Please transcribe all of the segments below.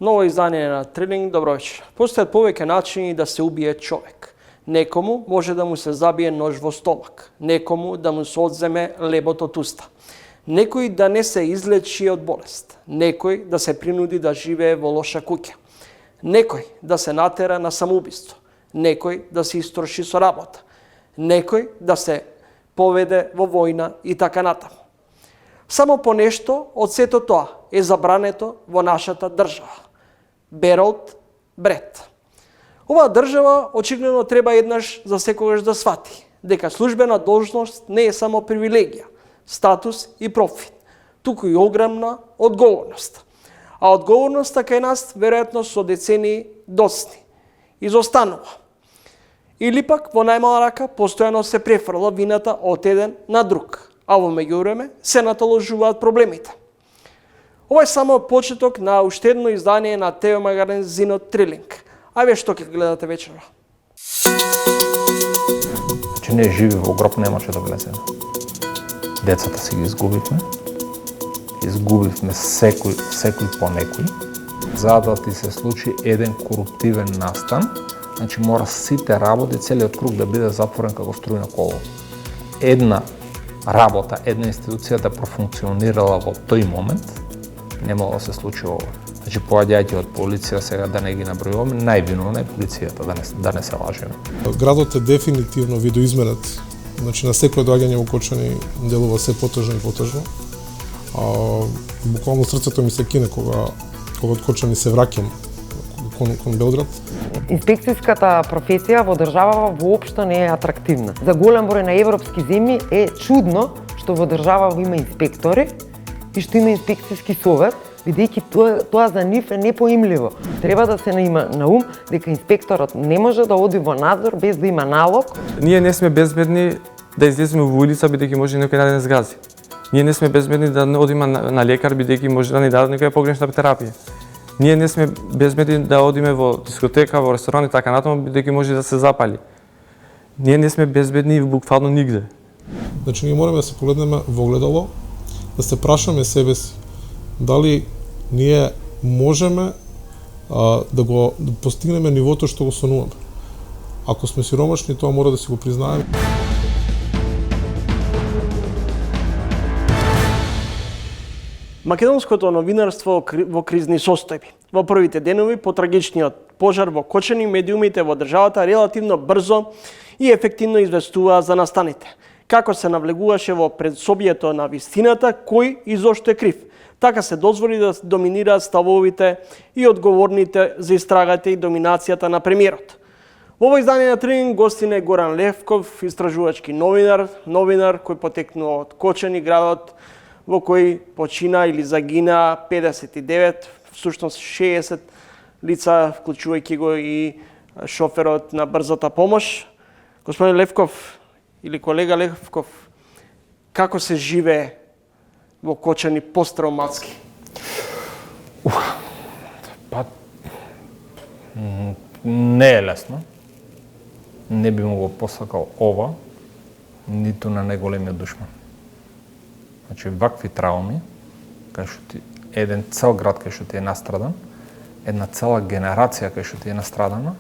Ново издание на Трилинг, добро вечер. Постојат повеќе начини да се убие човек. Некому може да му се забие нож во стомак, некому да му се одземе лебот од уста, некој да не се излечи од болест, некој да се принуди да живее во лоша куќа, некој да се натера на самоубиство, некој да се истроши со работа, некој да се поведе во војна и така натаму. Само по нешто од сето тоа е забрането во нашата држава. Беролд Бред. Оваа држава очигледно треба еднаш за секогаш да свати дека службена должност не е само привилегија, статус и профит, туку и огромна одговорност. А одговорноста кај нас веројатно со децении доцни изостанува. Или пак во најмала рака постојано се префрла вината од еден на друг, а во меѓувреме се натоложуваат проблемите. Ова е само почеток на уште едно издание на ТВ магазинот Трилинг. А вие што ќе гледате вечера? Че не живи во гроб не може да влеземе. Децата си ги изгубивме. Изгубивме секој по некој. За да ти се случи еден коруптивен настан, значи мора сите работи, целиот круг да биде затворен како струјно коло. Една работа, една институција да профункционирала во тој момент, не могло да се случи ова. Значи, поаѓајќи од полиција, сега да не ги набројуваме, највиновна е полицијата, да не се лажеме. Градот е дефинитивно видоизменет. Значи, на секој доаѓање во Кочани делува се потежно и потежно. Буквално срцето ми се кине кога од Кочани се враќам кон Белград. Инспекцијската професија во државава воопшто не е атрактивна. За голем број на европски земји е чудно што во држава има инспектори и што има инспекцијски совет, бидејќи тоа за нив е непоимливо. Треба да се има на ум дека инспекторот не може да оди во надзор без да има налог. Ние не сме безбедни да излеземе во улица бидејќи може некој да не згази. Ние не сме безбедни да одиме на лекар бидејќи може да ни дадат некоја погрешна терапија. Ние не сме безбедни да одиме во дискотека, во ресторан и така натаму бидејќи може да се запали. Ние не сме безбедни буквално нигде. Значи ние мораме да се погледнеме во огледало, да се прашаме себе си дали ние можеме да го постигнеме нивото што го сонуваме. Ако сме сиромашни, тоа мора да си го признаеме. Македонското новинарство во кризни состојби. Во првите денови по трагичниот пожар во Кочани, медиумите во државата релативно брзо и ефективно известуваа за настаните. Како се навлегуваше во предсобието на вистината, кој и зошто е крив. Така се дозволи да доминираат ставовите и одговорните за истрагата и доминацијата на премиерот. Во ово издание на Трилинг гостин е Горан Левков, истражувачки новинар кој потекнува од Кочани, градот во кој почина или загина 59, всушност 60 лица, вклучувајќи го и шоферот на брзата помош. Господин Левков, или колега Левков, како се живее во Кочани посттравматски? Па, не е лесно. Не би му го посакал ова, ниту на најголемиот душман. Значи, вакви трауми, кај што ти еден цел град кај што ти е настрадан, една цела генерација кај што ти е настрадана,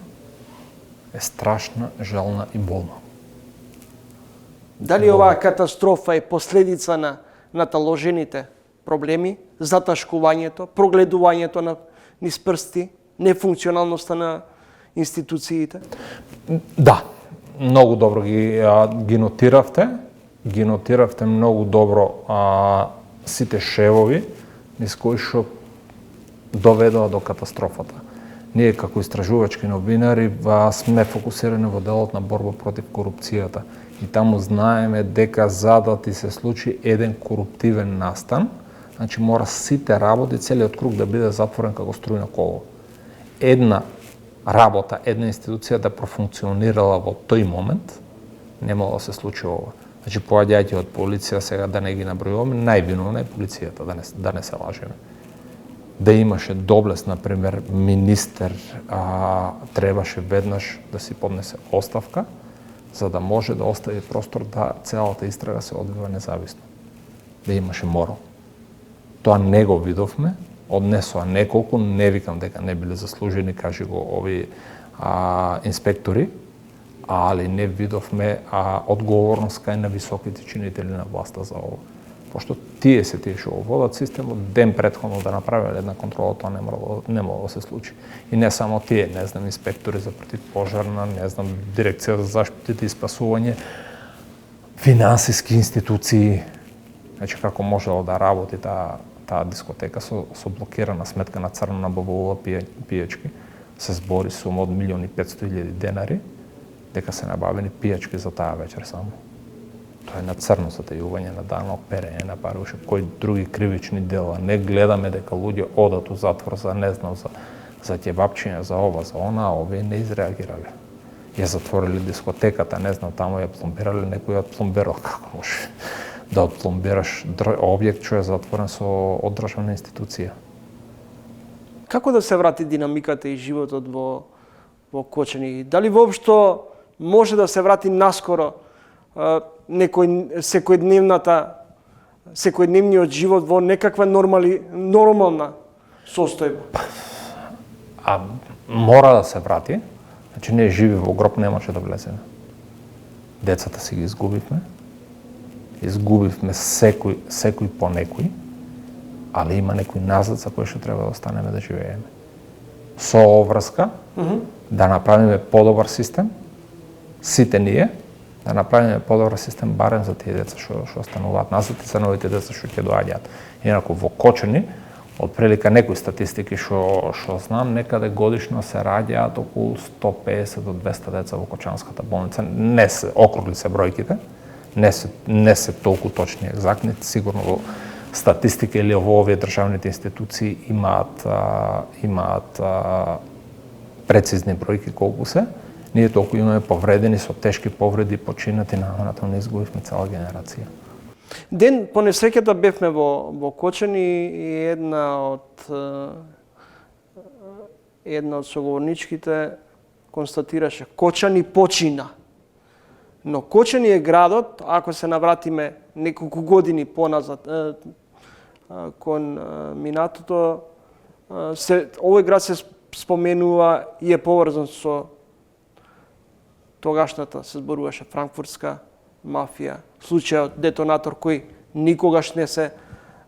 е страшна, жална и болна. Дали оваа катастрофа е последица на наталожените проблеми, заташкувањето, прогледувањето на низ прсти, нефункционалноста на институциите? Да, многу добро ги нотиравте. Ги нотиравте многу добро сите шевови низ кои што доведоа до катастрофата. Ние како истражувачки новинари сме фокусирани во делот на борба против корупцијата. И таму знаеме дека за да ти се случи еден коруптивен настан, значи мора сите работи, целиот круг да биде затворен како струјно коло. Една работа, една институција да профункционирала во тој момент, не могло да се случи ова. Значи, поаѓајќи од полиција, сега да не ги набројуваме, највиновна е полицијата, да не се лажеме. Да имаше доблес, например, министер требаше веднаш да си поднесе оставка, за да може да остави простор да целата истрага се одвива независно. Да имаше морал. Тоа не го видовме, однесоа неколку, не викам дека не биле заслужени, кажи го овие инспектори, али не видовме одговорност кај на високите чинители на власта за ова. Пошто тие што го водат системот, ден претходно да направиле една контрола, тоа не могло да се случи. И не само тие, не знам, инспектори за противпожарна, не знам, дирекција за заштита и спасување, финансиски институции, значи како можело да работи таа дискотека со блокирана сметка на црно на БВУ пијачки, се збори сума од 1.500.000 денари, дека се набавени пијачки за таа вечер само. Тоа е на црно затајување на данок, перење на пари, уште кои други кривични дела. Не гледаме дека луѓе одат у затвор за, не знам, за ќебапчиња, за ова, за она, а овие не изреагирале. Ја затворили дискотеката, не знам, таму ја пломбирале, некој од пломбирал, како може да отпломбираш објект што е затворен од државна институција. Како да се врати динамиката и животот во Кочани? Дали воопшто може да се врати наскоро секојдневниот живот во некаква нормална состојба? Мора да се врати. Значи, ние живи во гроб не може да влеземе. Децата си ги изгубивме. Изгубивме секој по некој, али има некој назад за кој што треба да останеме да живееме. Со обврска, да направиме подобар систем, сите ние, да направиме подобар систем барем за тие деца што остануваат назад и за новите деца што ќе доаѓаат. Инаку во Кочани, од прилика некои статистики што знам, некаде годишно се раѓаат околу 150 до 200 деца во Кочанската болница. Не се округли се бројките, не се толку точни екзактни, сигурно во статистика или во овие државните институции имаат прецизни бројки колку се. Ние толку имаме повредени со тешки повреди, починати, не изгубивме цела генерација. Ден по несреќата бевме во Кочани и една од соговорничките констатираше Кочани почина. Но Кочани е градот, ако се навратиме неколку години поназад кон минатото, овој град се споменува и е поврзан со тогашната, се зборуваше, франкфуртска мафија, случајот детонатор кој никогаш не се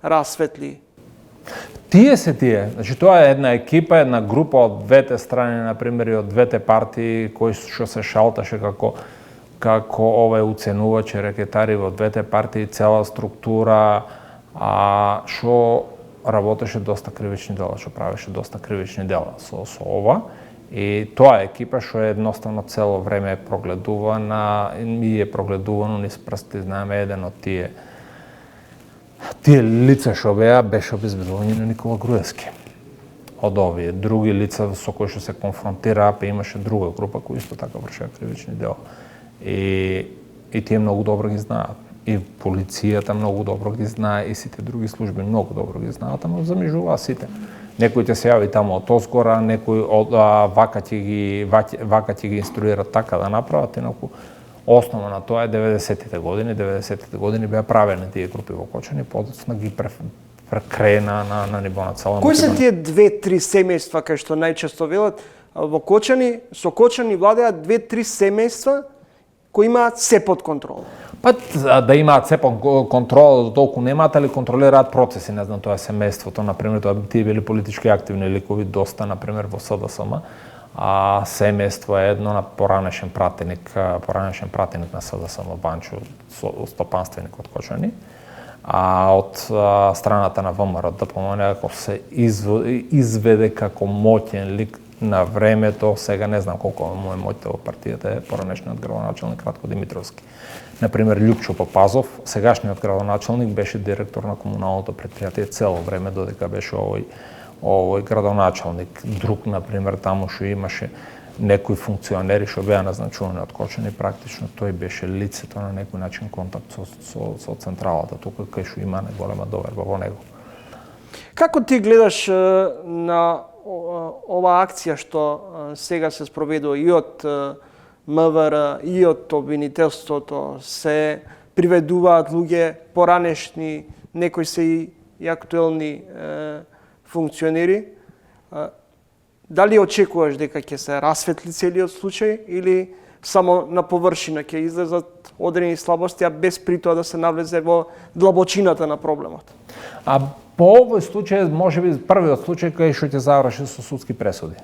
расветли. Тие се тие. Значи, тоа е една екипа, една група од двете страни, например, и од двете партии, кои што се шалташе како уценувачи, рекетари во двете партии, цела структура, што работеше доста кривични дела, што правеше доста кривични дела со ова. И тоа е екипа што едноставно цело време е прогледувана и е прогледувано низ прсти. Знаеме, еден од тие лица што беше обезбедување на Никола Груевски. Од овие други лица со кои што се конфронтираа, па имаше друга група кои исто така вршеа кривични дела. И тие многу добро ги знаат. И полицијата многу добро ги знае, и сите други служби многу добро ги знаат, ама замижуваа сите. Некој ќе се јави таму од озгора, некој вака ќе ги инструират така да направат, инаку основа на тоа е 90-тите години. 90-тите години беа правени тие групи во Кочани, подоцна ги прекрена на ниво на цела. Кои се тие 2-3 семејства кај што најчесто велат во Кочани, со Кочани владеат 2-3 семејства кои имаат се под контрола? Па да имаат се под контрола, до толку немаат, али контролираат процеси, не знам, тоа е семејството, например, тоа тие били политички активни ликови доста, например, во СДСМ, семејство е едно на поранешен пратеник на СДСМ Банчо, стопанственик од Кочани, од страната на ВМРО ДПМН некако се изведе како моќен лик на времето, сега не знам колку му е моќта во партијата, е поранешниот градоначалник Радко Димитровски. Например, Љупчо Папазов, сегашниот градоначалник, беше директор на комуналното предпријатие цело време додека беше овој градоначалник. Друг, например, таму што имаше некои функционери што беа назначувани од Кочани, практично тој беше лицето на некој начин контакт со централата, тука кај што има најголема доверба во него. Како ти гледаш на ова акција што сега се спроведува и од МВР и од обвинителството, се приведуваат луѓе поранешни, некои се и актуелни функционери, дали очекуваш дека ќе се расветли целиот случај или само на површина ќе излезат одредени слабости, а без при тоа да се навлезе во длабочината на проблемот? А по овој случај, можеби првиот случај кај што ќе заврши со судски пресуди.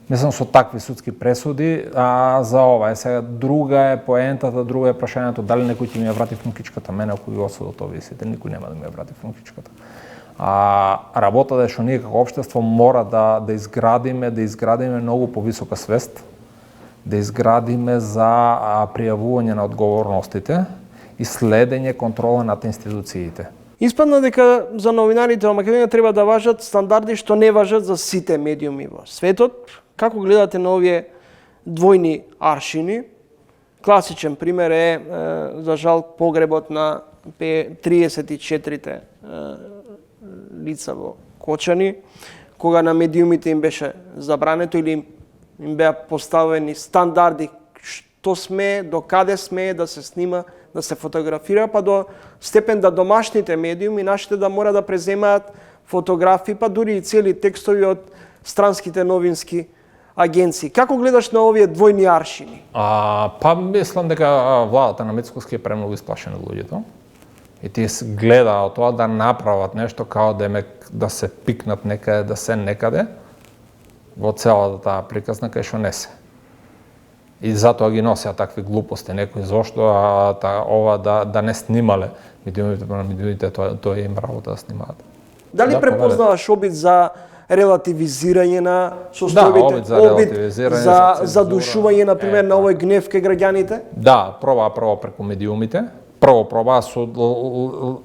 Мислам со такви судски пресуди, а за ова е сега друга е поентата, друга е прашањето дали некој ќе ми ја врати функичката. Мене ако ги осудат овие сите, никој нема да ми ја врати функичката. Работата е што ние како општество мора да изградиме многу повисока свест, да изградиме за пријавување на одговорностите и следење контрола над институциите. Испадна дека за новинарите во Македонија треба да важат стандарди што не важат за сите медиуми во светот. Како гледате на овие двојни аршини? Класичен пример е, за жал, погребот на 34-те лица во Кочани, кога на медиумите им беше забрането или им беа поставени стандарди што смее, до каде смее да се снима, да се фотографира, па до степен да домашните медиуми, нашите да мора да преземаат фотографии, па дури и цели текстови од странските новински агенции. Како гледаш на овие двојни аршини? Па мислам дека владата на Мицкоски е премногу исплашена од луѓето. И тие гледаат тоа да направат нешто као да се пикнат некаде, да се некаде во целата таа приказна кај што не се. И затоа ги носеа такви глупости некои, зошто ова да не снимале медиумите, тоа им работа да снимаат. Дали препознаваш обид за релативизирање на состојбите, обид за задушување, например, на овој гнев кај граѓаните? Да, прво преку медиумите. Прво пробаа со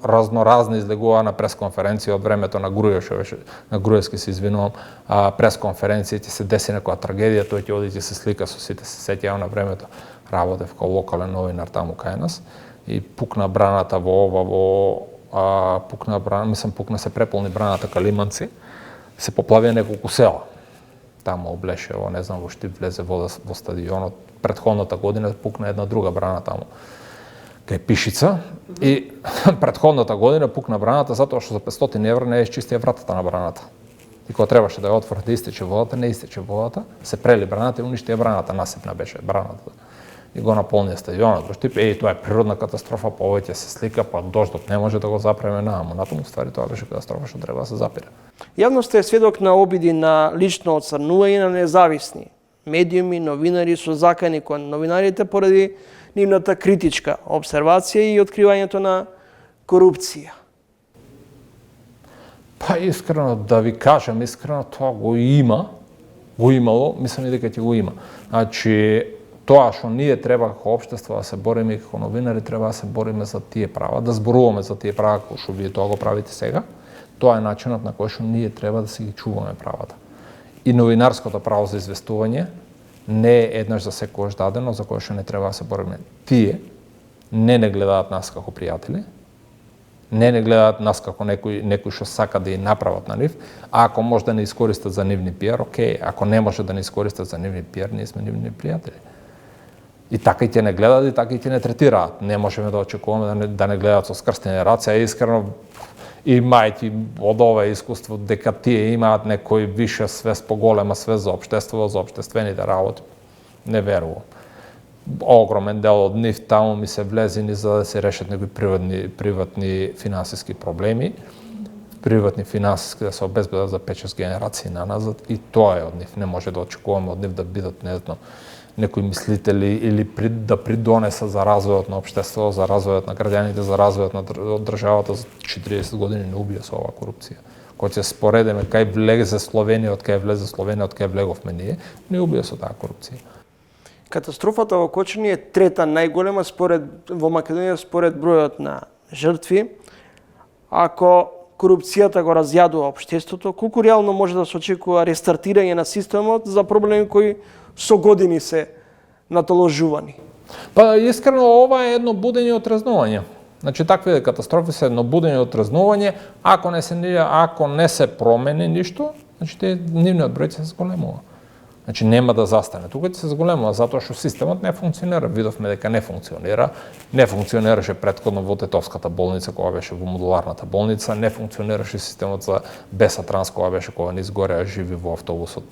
разноразни излегува на пресконференција од времето на Груевски, на Груевски се извинувам, пресконференција ќе се деси некоја трагедија, тој ќе оди ќе се слика со сите, се сеќавам на времето, работев како локален новинар таму кај нас и пукна браната пукна се преполни браната Калиманци, се поплавија неколку села. Таму облеше, не знам, во Штип влезе вода во стадионот. Претходната година пукна една друга брана таму кај Пишица и претходната година пукна браната затоа што за 500 евра не изчистија вратата на браната. И кога требаше да ја отвори да истече водата, не истече водата, се прели браната и уништија браната, насипна беше браната. И го наполнија стадионот во Штип. Тоа е природна катастрофа, повеќе се слика, па дождот не може да го запреме нааму. Натаму ствари тоа беше катастрофа што треба да се запире. Јавноста е сведок на обиди на лично оцрнување на независни медиуми, новинари со закани кон новинарите поради нивната критичка обсервација и откривањето на корупција. Па искрено да ви кажам, тоа го имало, мислам и дека ќе го има. Значи, тоа што ние треба како општество да се бориме и како новинари треба да се бориме за тие права, да зборуваме за тие права кои што вие тоа го правите сега. Тоа е начинот на кој што ние треба да си ги чуваме правата. И новинарското право за известување не е еднаш за секојаш дадено, за кој што не треба да се бориме. Тие не гледаат нас како пријатели, не гледаат нас како некои што сака да ја направат на нив, а ако може да не искористат за нивни пиар, окей, ако не може да не искористат за нивни пиар, ние сме нивни пријатели. И така и те не гледаат, и така и те не третираат. Не можеме да очекуваме да не гледаат со скрстени раце, а искрено имајќи од ова искуство дека тие имаат некој виша свест, поголема свест за општество, за општествените работи. Не верувам. Огромен дел од нив таму ми се влезени за да се решат некои приватни финансиски проблеми, приватни финансиски да се обезбедат за 5-6 генерации наназад и тоа е од нив. Не може да очекуваме од нив да бидат, не знам, некои мислители или да придонесат за развојот на општеството, за развојот на граѓаните, за развојот на државата за 40 години не убија со оваа корупција. Кога ќе споредиме кај влезе Словенија, од кај влезе Словенија, од кај влеговме ние, не убија со таа корупција. Катастрофата во Кочани е трета најголема во Македонија според бројот на жртви. Ако корупцијата го разјадува општеството, колку реално може да се очекува рестартирање на системот за проблеми кои со години се натоложувани? Па искрено ова е едно будење од трезнување. Значи такви катастрофи се едно будење од трезнување, ако не се промени ништо, значи нивниот број се зголемува. Значи нема да застане. Тука ќе се зголемува затоа што системот не функционира. Видовме дека не функционира. Не функционираше претходно во Тетовската болница кога беше во модуларната болница, не функционираше системот за Бесатранс кога беше кога не изгореа живи во автобусот.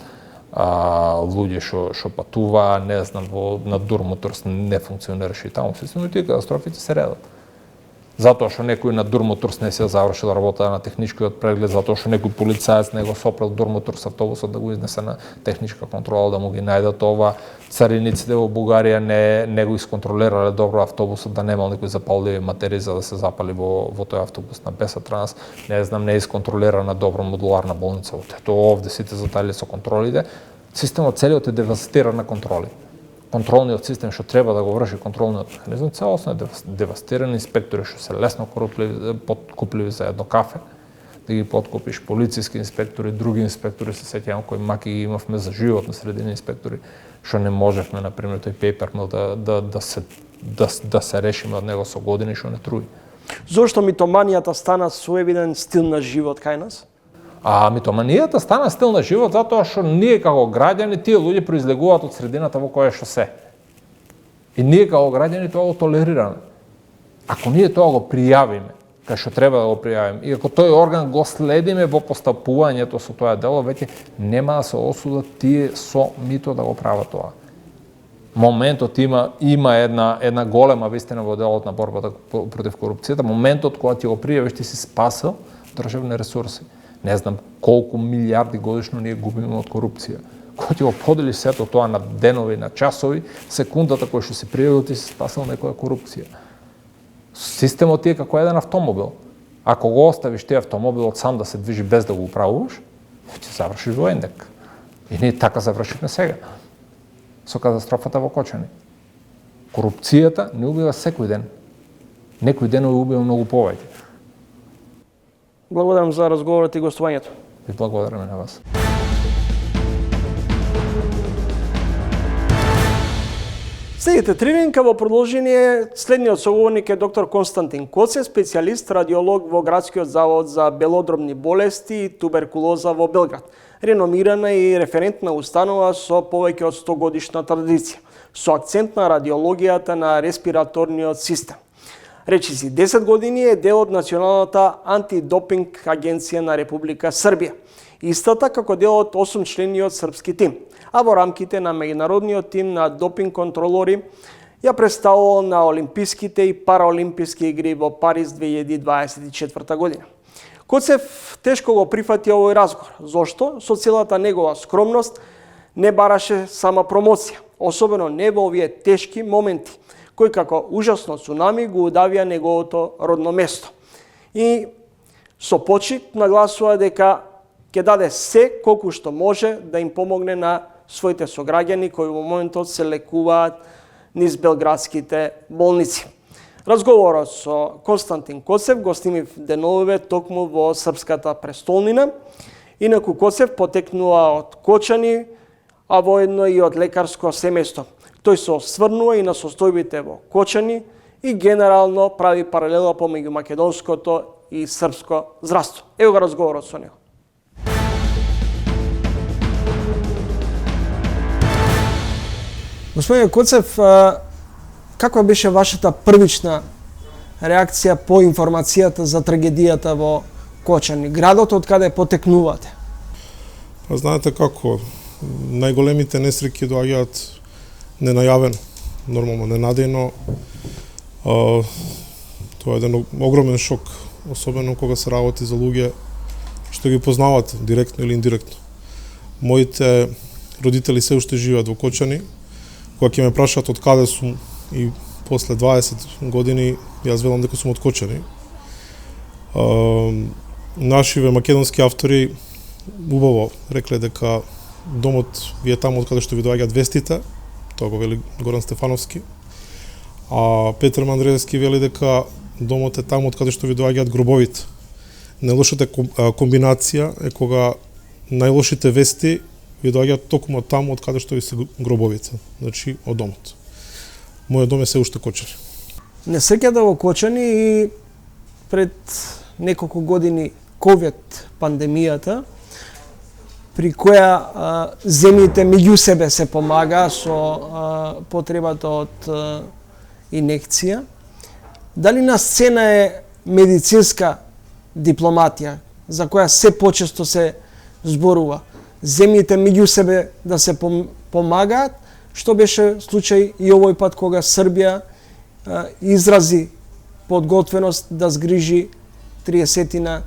Луѓе што патуваа, не знам, на Дурмоторс не функционираше и таму системот, и катастрофите се редат. Затоа што некој на Дурмоторс не се завршил работа на техничкиот преглед, затоа што некој полицаец не го сопрел Дурмоторс автобусот да го изнесе на техничка контрола, да му ги најдат ова. Цариниците во Бугарија не го исконтролирале добро автобусот, да немал некои запалливи материи за да се запали во тој автобус на Бесатранс. Не знам, не исконтролирана добро модуларна болница. Ето овде сите затали со контролите. Системот целиот е девастиран на контроли. Контролниот систем што треба да го врши контролниот механизам целосно е девастиран, инспектори што се лесно подкупливи за едно кафе, да ги подкупиш, полициски инспектори, други инспектори, се сеќавам кои маки ги имавме за живот на средини инспектори, што не можевме, например, тој paper mill да се решиме од него со години, што не труи. Зошто митоманијата стана соевиден стил на живот кај нас? Митоманијата стана стил на живот затоа што ние како граѓани, тие луѓе произлегуваат од средината во која што се. И ние како граѓани тоа го толерираме. Ако ние тоа го пријавиме, кај што треба да го пријавиме, и ако тој орган го следиме во постапувањето со тоа дело, веќе нема да се осудат тие со мито да го прават тоа. Моментот има една голема вистина во делот на борбата против корупцијата, моментот кога ти го пријавиш, ти си спасил државни ресурси. Не знам колку милиарди годишно ние губиме од корупција. Кога ти го поделиш сето тоа на денови, на часови, секундата која што си пријавил, ти си спасил некоја корупција. Системот ти е како еден автомобил. Ако го оставиш ти автомобилот сам да се движи без да го управуваш, ќе завршиш во ендек. И ние така завршивме сега. Со катастрофата во Кочани. Корупцијата не убива секој ден. Некој ден убива многу повеќе. Благодарам за разговорот и гостувањето. Ви благодараме на вас. Следите тренинга во продолжение. Следниот соговорник е доктор Константин Коцев, специјалист радиолог во Градскиот завод за белодробни болести и туберкулоза во Белград. Реномирана и референтна установа со повеќе од 100 годишна традиција, со акцент на радиологијата на респираторниот систем. Речиси 10 години е дел од Националната антидопинг агенција на Република Србија. Истата како дел од 8-члениот српски тим, а во рамките на меѓународниот тим на допинг контролори ја представувал на Олимписките и Параолимписки игри во Париз 2024 година. Коцев тешко го прифати овој разговор, зошто со целата негова скромност не бараше сама промоција, особено не во овие тешки моменти, кој како ужасно цунами го удавија неговото родно место. И со почит нагласува дека ќе даде се колку што може да им помогне на своите сограѓани кои во моментот се лекуваат низ белградските болници. Разговорот со Константин Коцев го снимив деновиве токму во српската престолнина. Инаку Коцев потекнува од Кочани, а воедно и од лекарско семејство. Тој се осврнува и на состојбите во Кочани и генерално прави паралела помеѓу македонското и српско здравство. Ево го разговорот со него. Господине Коцев, каква беше вашата првична реакција по информацијата за трагедијата во Кочани, градот од каде потекнувате? Знаете како, најголемите несреќи доаѓаат ненајавено, нормално ненадејно. Тоа е еден огромен шок, особено кога се работи за луѓе што ги познавате директно или индиректно. Моите родители се уште живеат во Кочани. Кога ќе ме прашаат од каде сум и после 20 години, јас велам дека сум од Кочани. Нашиве македонски автори убаво рекле дека домот ви е таму од каде што ви доаѓаат вестите, тоа го вели Горан Стефановски. А Петар Мандревски вели дека домот е таму од каде што ви доаѓаат гробовите. Најлошата комбинација е кога најлошите вести ви доаѓаат токму од таму од каде што ви се гробовите, значи од домот. Мојот дом е се уште Кочани. Не сеќате во Кочани и пред неколку години ковид пандемијата при која земјите меѓу себе се помага со потребата од инекција. Дали на сцена е медицинска дипломатија, за која се почесто се зборува, земјите меѓу себе да се помагаат, што беше случај и овој пат кога Србија изрази подготвеност да згрижи 30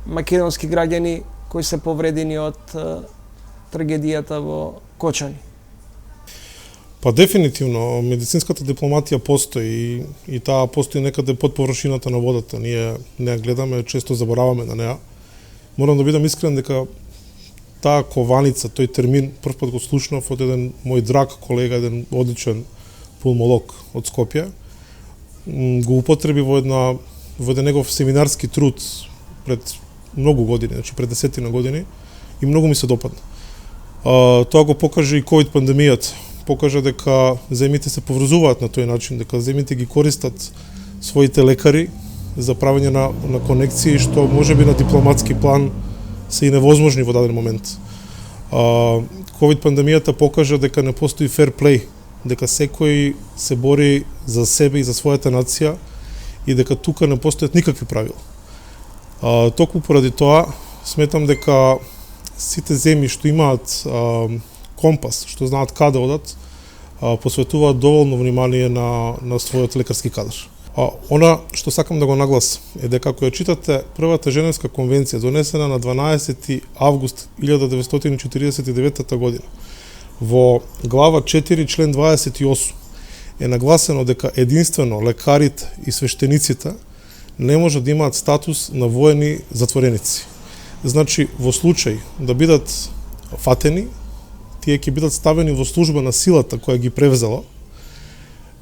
македонски граѓани кои се повредени од трагедијата во Кочани. Па дефинитивно, медицинската дипломатија постои и таа постои некаде под површината на водата. Ние не ја гледаме, често забораваме на неа. Морам да бидам искрен дека таа кованица, тој термин, прв пат го слушнав од еден мој драг колега, еден одличен пулмолог од Скопје. Го употреби во еден негов семинарски труд пред многу години, значи пред 10 години, и многу ми се допадна. Тоа го покажа и ковид пандемијата. Покажа дека земјите се поврзуваат на тој начин, дека земјите ги користат своите лекари за правење на конекции, што можеби на дипломатски план се и невозможни во даден момент. Ковид пандемијата покажа дека не постои фер плей, дека секој се бори за себе и за својата нација и дека тука не постојат никакви правила. Токму поради тоа, сметам дека сите земји што имаат компас, што знаат каде одат, посветуваат доволно внимание на својот лекарски кадар. Она што сакам да го нагласам е дека ако ја читате првата Женевска конвенција, донесена на 12 август 1949 година, во глава 4, член 28, е нагласено дека единствено лекарите и свештениците не може да имаат статус на воени затвореници. Значи, во случај да бидат фатени, тие ќе бидат ставени во служба на силата која ги превзела,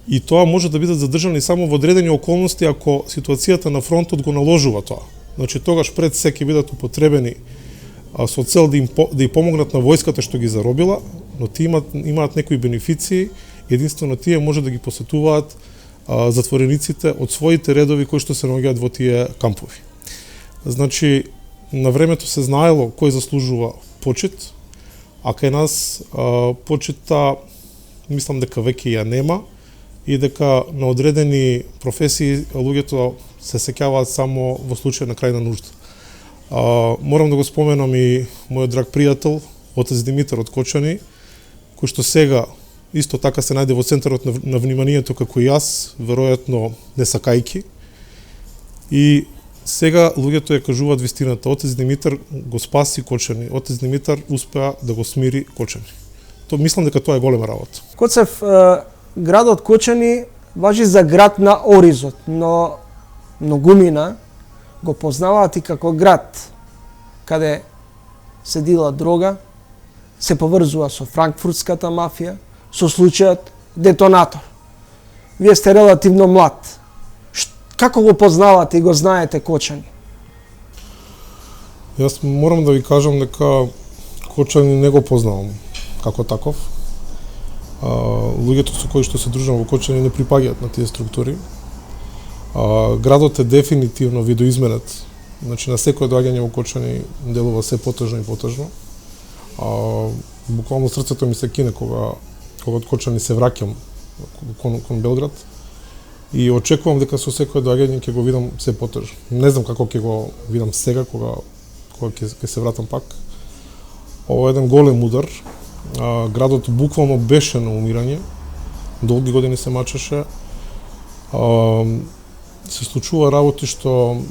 и тоа може да бидат задржани само во одредени околности ако ситуацијата на фронтот го наложува тоа. Значи, тогаш пред се ќе бидат употребени со цел да им помогнат на војската што ги заробила, но тие имаат некои бенефиции, единствено тие може да ги посетуваат затворениците од своите редови кои што се наоѓаат во тие кампови. Значи, на времето се знаело кој заслужува почит, а кај нас почита, мислам дека веќе ја нема, и дека на одредени професии луѓето се сеќаваат само во случај на крајна нужда. Морам да го споменам и мојот драг пријател, отец Димитар од Кочани, кој што сега исто така се најде во центарот на вниманието како и јас, веројатно не сакајки. И сега луѓето ја кажуваат вистината. Отец Димитар го спаси Кочани. Отец Димитар успеа да го смири Кочани. Мислам дека тоа е голема работа. Коцев, градот Кочани важи за град на Оризот, но многумина го познаваат и како град каде се дила дрога, се поврзува со франкфуртската мафија, со случајот детонатор. Вие сте релативно млад. Како го познавате и го знаете Кочани? Јас морам да ви кажам дека Кочани не го познавам како таков. Луѓето со кои што се дружам во Кочани не припаѓаат на тие структури. Градот е дефинитивно видоизменет. Значи, на секое доаѓање во Кочани делува се потажно и потажно. Буквално срцето ми се кине кога од Кочани се враќам кон Белград и очекувам дека со секое доаѓање ќе го видам се потажно. Не знам како ќе го видам сега кога ќе се вратам пак. Ова е еден голем удар. Градот буквално беше на умирање. Долги години се мачеше. Се случува работи што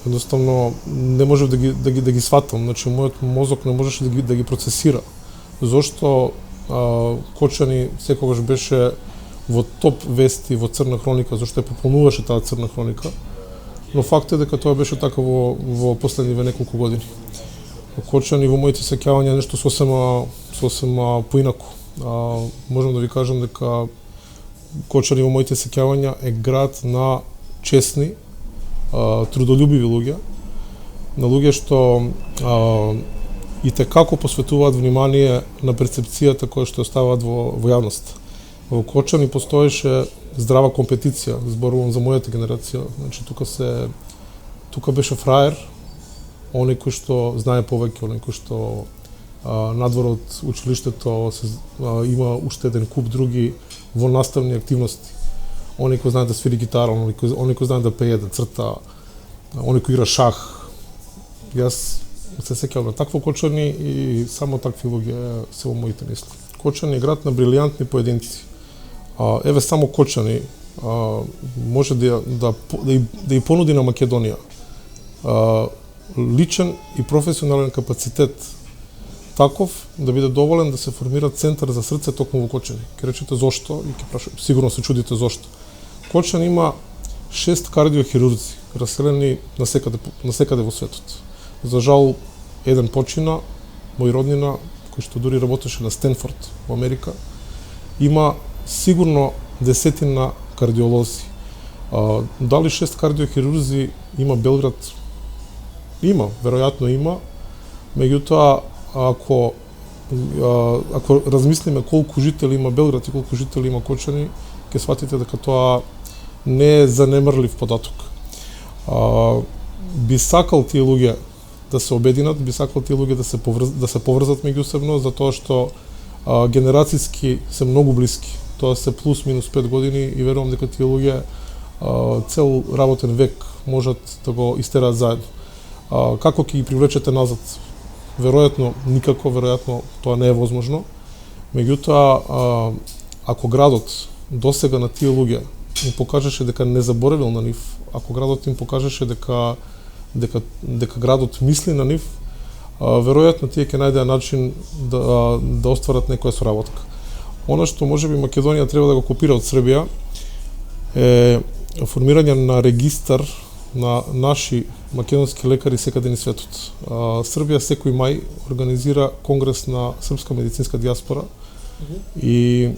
едноставно не можев да ги сватам. Значи, мојот мозок не можеше да ги процесира. Зошто Кочани секогаш беше во топ вести, во црна хроника, зашто ја пополнуваше таа црна хроника. Но факт е дека тоа беше така во последниве неколку години. Кочани во моите сеќавања нешто сосема поинаку. Можам да ви кажам дека Кочани во моите сеќавања е град на честни, трудолюбиви луѓе, на луѓе што и текако посветуваат внимание на перцепцијата која што оставаат во јавност. Во Кочани постоеше здрава компетиција, зборувам за мојата генерација. Значи, тука беше фраер оној кој што знае повеќе, оној кој што надвор од училиштето има уште еден куп други во наставни активности. Оној кој знае да свири гитара, оној кој знае да пее, да црта, оној кој игра шах. Јас се сеќавам на такво Кочани и само такви луѓе се во моите мисли. Кочани е град на брилијантни поединци. Еве само Кочани може да ја понуди на Македонија личен и професионален капацитет таков да биде доволен да се формира центар за срце токму во Кочани. Ке речете зошто и ке прашам, сигурно се чудите зошто. Кочани има 6 кардиохирурзи раселени насекаде во светот. За жал еден почина, мој роднина кој што дури работеше на Стенфорд во Америка. Има сигурно десетина кардиолози. Дали 6 кардиохирурзи има Белград? Има, веројатно има. Меѓутоа, ако размислиме колку жители има Белград и колку жители има Кочани, ќе сватите дека тоа не е занемрлив податок. Би сакал тие луѓе да се обединат, би сакал тие луѓе да се поврзат меѓусебно, затоа што генерацијски се многу блиски. Тоа се плюс минус 5 години и верувам дека тие луѓе цел работен век можат да го истераат заедно. Како ќе ги привлечете назад? Веројатно никако, веројатно тоа не е возможно. Меѓутоа, ако градот досега на тие луѓе им покажеше дека не заборавил на нив, ако градот им покажеше дека градот мисли на нив, веројатно тие ќе најдеа начин да остварат некоја соработка. Она што можеби Македонија треба да го копира од Србија е формирање на регистар на наши македонски лекари секаде низ светот. Србија секој мај организира конгрес на српска медицинска дијаспора и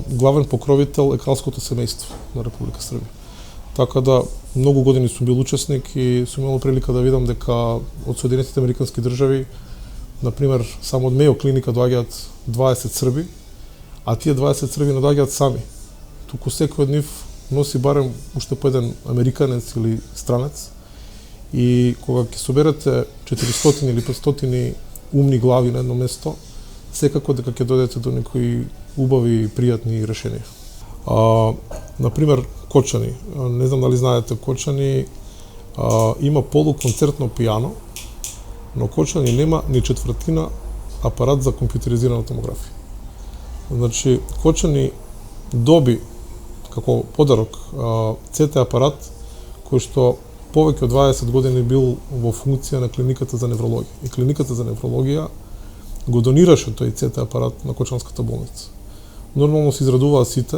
главен покровител е кралското семејство на Република Србија. Така да многу години сум бил учесник и сум имал прилика да видам дека од Соединетите Американски држави, например, само од Мејо клиника доаѓаат 20 срби, а тие 20 срби не доаѓаат сами. Туку секој од нив носи барем уште по еден американец или странец. И кога ќе соберете 400 или 500 умни глави на едно место, секако дека ќе дојдете до некои убави и пријатни решенија. Например, Кочани. Не знам дали знаете, Кочани има полуконцертно пијано, но Кочани нема ни четвртина апарат за компјутеризирана томографија. Значи, Кочани доби како подарок ЦТ апарат кој што повеќе од 20 години бил во функција на клиниката за неврологија. И клиниката за неврологија го донираше тој ЦТ апарат на Кочанската болница. Нормално се израдуваа сите,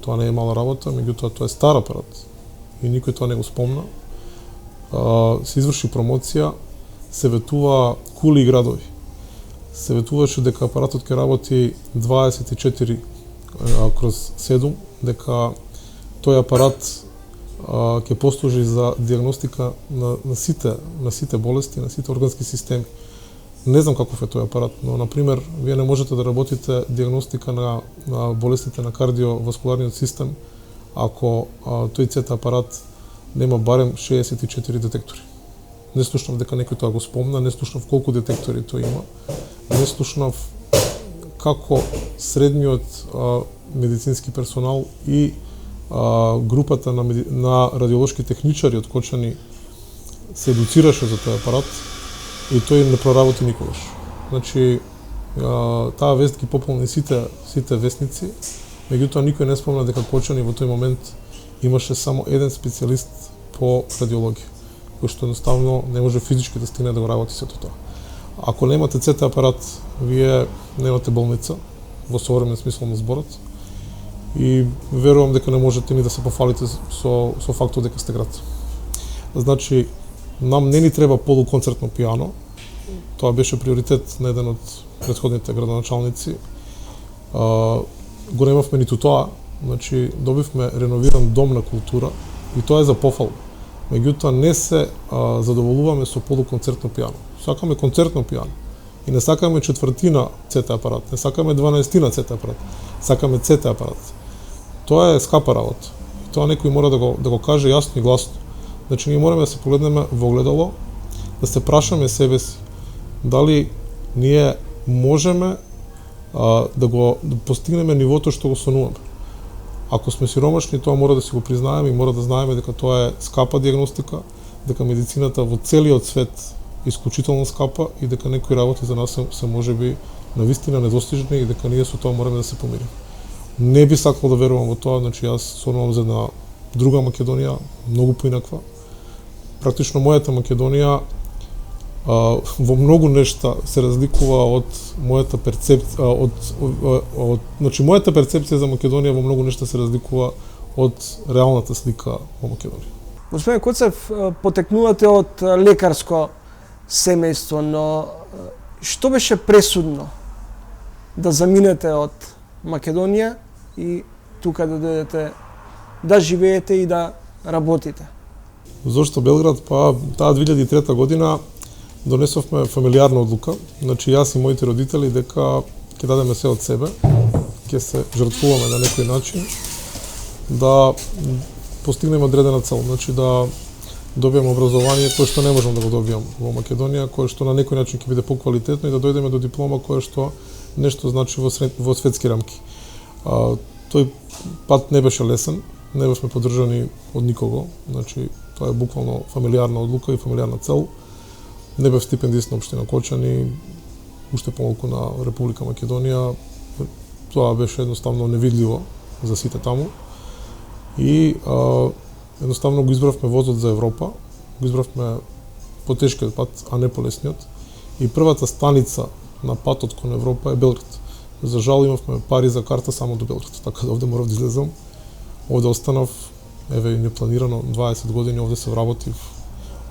тоа не е мала работа, меѓутоа тоа е стар апарат и никој тоа не го спомна. Се изврши промоција, се ветува кули и градови. Се ветуваше дека апаратот ќе работи 24/7, дека тој апарат ќе послужи за диагностика на сите болести, на сите органски системи. Не знам каков е тој апарат, но, например, вие не можете да работите диагностика на болестите на кардиоваскуларниот систем ако тој ЦТ апарат нема барем 64 детектори. Не слушнав дека некој тоа го спомна, не слушнав колку детектори тој има, не слушнав како средниот медицински персонал и групата на радиолошки техничари од Кочани се едуцираше за тој апарат и тој не проработи никогаш. Значи, таа вест ги пополни сите вестници, меѓутоа никој не спомна дека Кочани во тој момент имаше само еден специјалист по радиологија, кој што едноставно не може физички да стигне да го работи сето тоа. Ако немате ЦТ апарат, вие немате болница, во современ смисол на зборот, и верувам дека не можете ни да се пофалите со фактот дека сте град. Значи, нам не ни треба полуконцертно пијано, тоа беше приоритет на еден од претходните градоначалници. Го немавме ниту тоа, значи добивме реновиран дом на култура и тоа е за пофал. Меѓутоа не се задоволуваме со полуконцертно пијано. Сакаме концертно пијано. И не сакаме четвртина ЦТ апарат, не сакаме 12-тина ЦТ апарат, сакаме ЦТ апарат. Тоа е скапа работа. И тоа некој мора да го каже јасно и гласно. Значи ние мораме да се погледнеме во огледало да се прашаме себе си дали ние можеме да постигнеме нивото што го сонуваме. Ако сме сиромашни, тоа мора да си го признаеме и мора да знаеме дека тоа е скапа диагностика, дека медицината во целиот свет е исклучително скапа и дека некои работи за нас се можеби навистина недостижни и дека ние со тоа мораме да се помириме. Не би сакал да верувам во тоа, значи јас сонувам за една друга Македонија, многу поинаква. Практично мојата Македонија во многу нешта се разликува од мојата перцепција значи мојата перцепција за Македонија во многу нешта се разликува од реалната слика во Македонија. Господин Коцев, потекнувате од лекарско семејство, но што беше пресудно да заминете од Македонија и тука да дојдете да живеете и да работите? Зошто Белград? Па таа 2003 година донесовме фамилиарна одлука, значи јас и моите родители дека ќе дадеме се од себе, ќе се жртвуваме на некој начин да постигнеме одредена цел, значи да добиеме образование кое што не можам да го добиам во Македонија, кое што на некој начин ќе биде поквалитетно и да дојдеме до диплома кое што нешто значи во светски рамки. Тој пат не беше лесен, не бевме поддржани од никого, значи тоа е буквално фамилиарна одлука и фамилиарна цел. Не бев стипендист на општина Кочани, уште помалку на Република Македонија. Тоа беше едноставно невидливо за сите таму. И едноставно го избравме возот за Европа, го избравме потешкиот пат, а не полесниот. И првата станица на патот кон Европа е Белград. За жал имавме пари за карта само до Белград, така да овде морав да излезам. Овде останав, еве непланирано 20 години овде се вработив.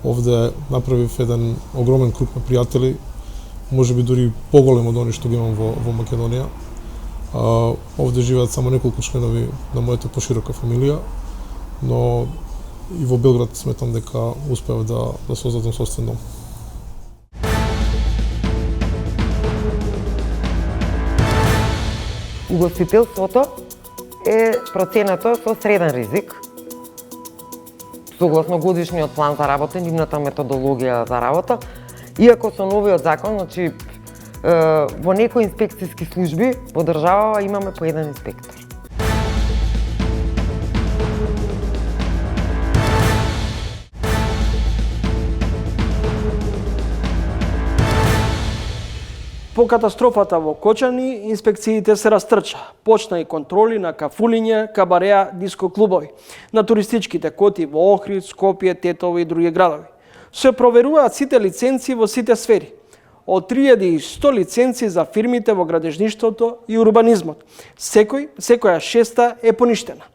Овде направив еден огромен круг на пријатели, можеби дури поголем од они што ги имам во Македонија. Овде живеат само неколку членови на мојата поширока фамилија, но и во Белград сметам дека успеав да создадам собствен дом. Угостителството е проценето со среден ризик. Согласно годишниот план за работа, нивната методологија за работа, иако со новиот закон, значи во некои инспекцијски служби во државава имаме по еден инспектор. По катастрофата во Кочани, инспекциите се растрча. Почна и контроли на кафулиња, кабареа, диско клубови, на туристичките коти во Охрид, Скопје, Тетово и други градови. Се проверуваат сите лиценци во сите сфери. Од 3100 лиценци за фирмите во градежништвото и урбанизмот. Секоја шеста е поништена.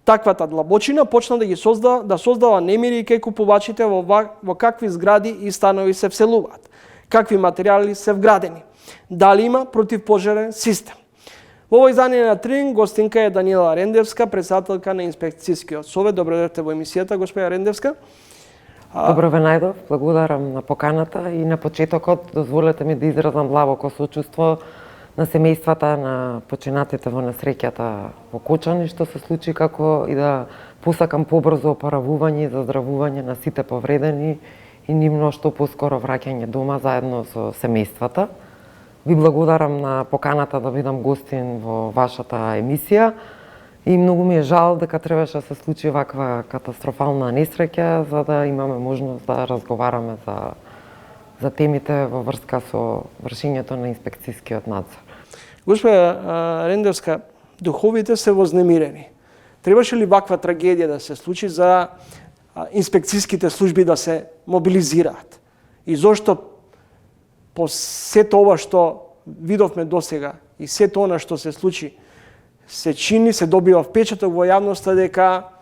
Таквата длабочина почна да создава немири кај купувачите во какви згради и станови се вселуваат, какви материјали се вградени, дали има противпожарен систем. Во овој издание на Тренинг гостинка е Даниела Рендевска, председателка на инспекцијскиот совет. Добро дојдовте во емисијата, госпоја Рендевска. Добро ве најдов, благодарам на поканата и на почетокот дозволете ми да изразам длабоко сочувство на семејствата на починатите во несреќата во Кочани што се случи, како и да посакам побрзо опоравување и заздравување на сите повредени и нивно што поскоро враќање дома заедно со семејствата. Ви благодарам на поканата да бидам гостин во вашата емисија и многу ми е жал дека требаше да се случи ваква катастрофална несреќа за да имаме можност да разговараме за темите во врска со вршењето на инспекцијскиот надзор. Госпоја Рендевска, духовите се вознемирени. Требаше ли ваква трагедија да се случи за инспекцијските служби да се мобилизираат? И зошто по сето ова што видовме досега и сето она што се случи, се чини, се добива впечаток во јавноста дека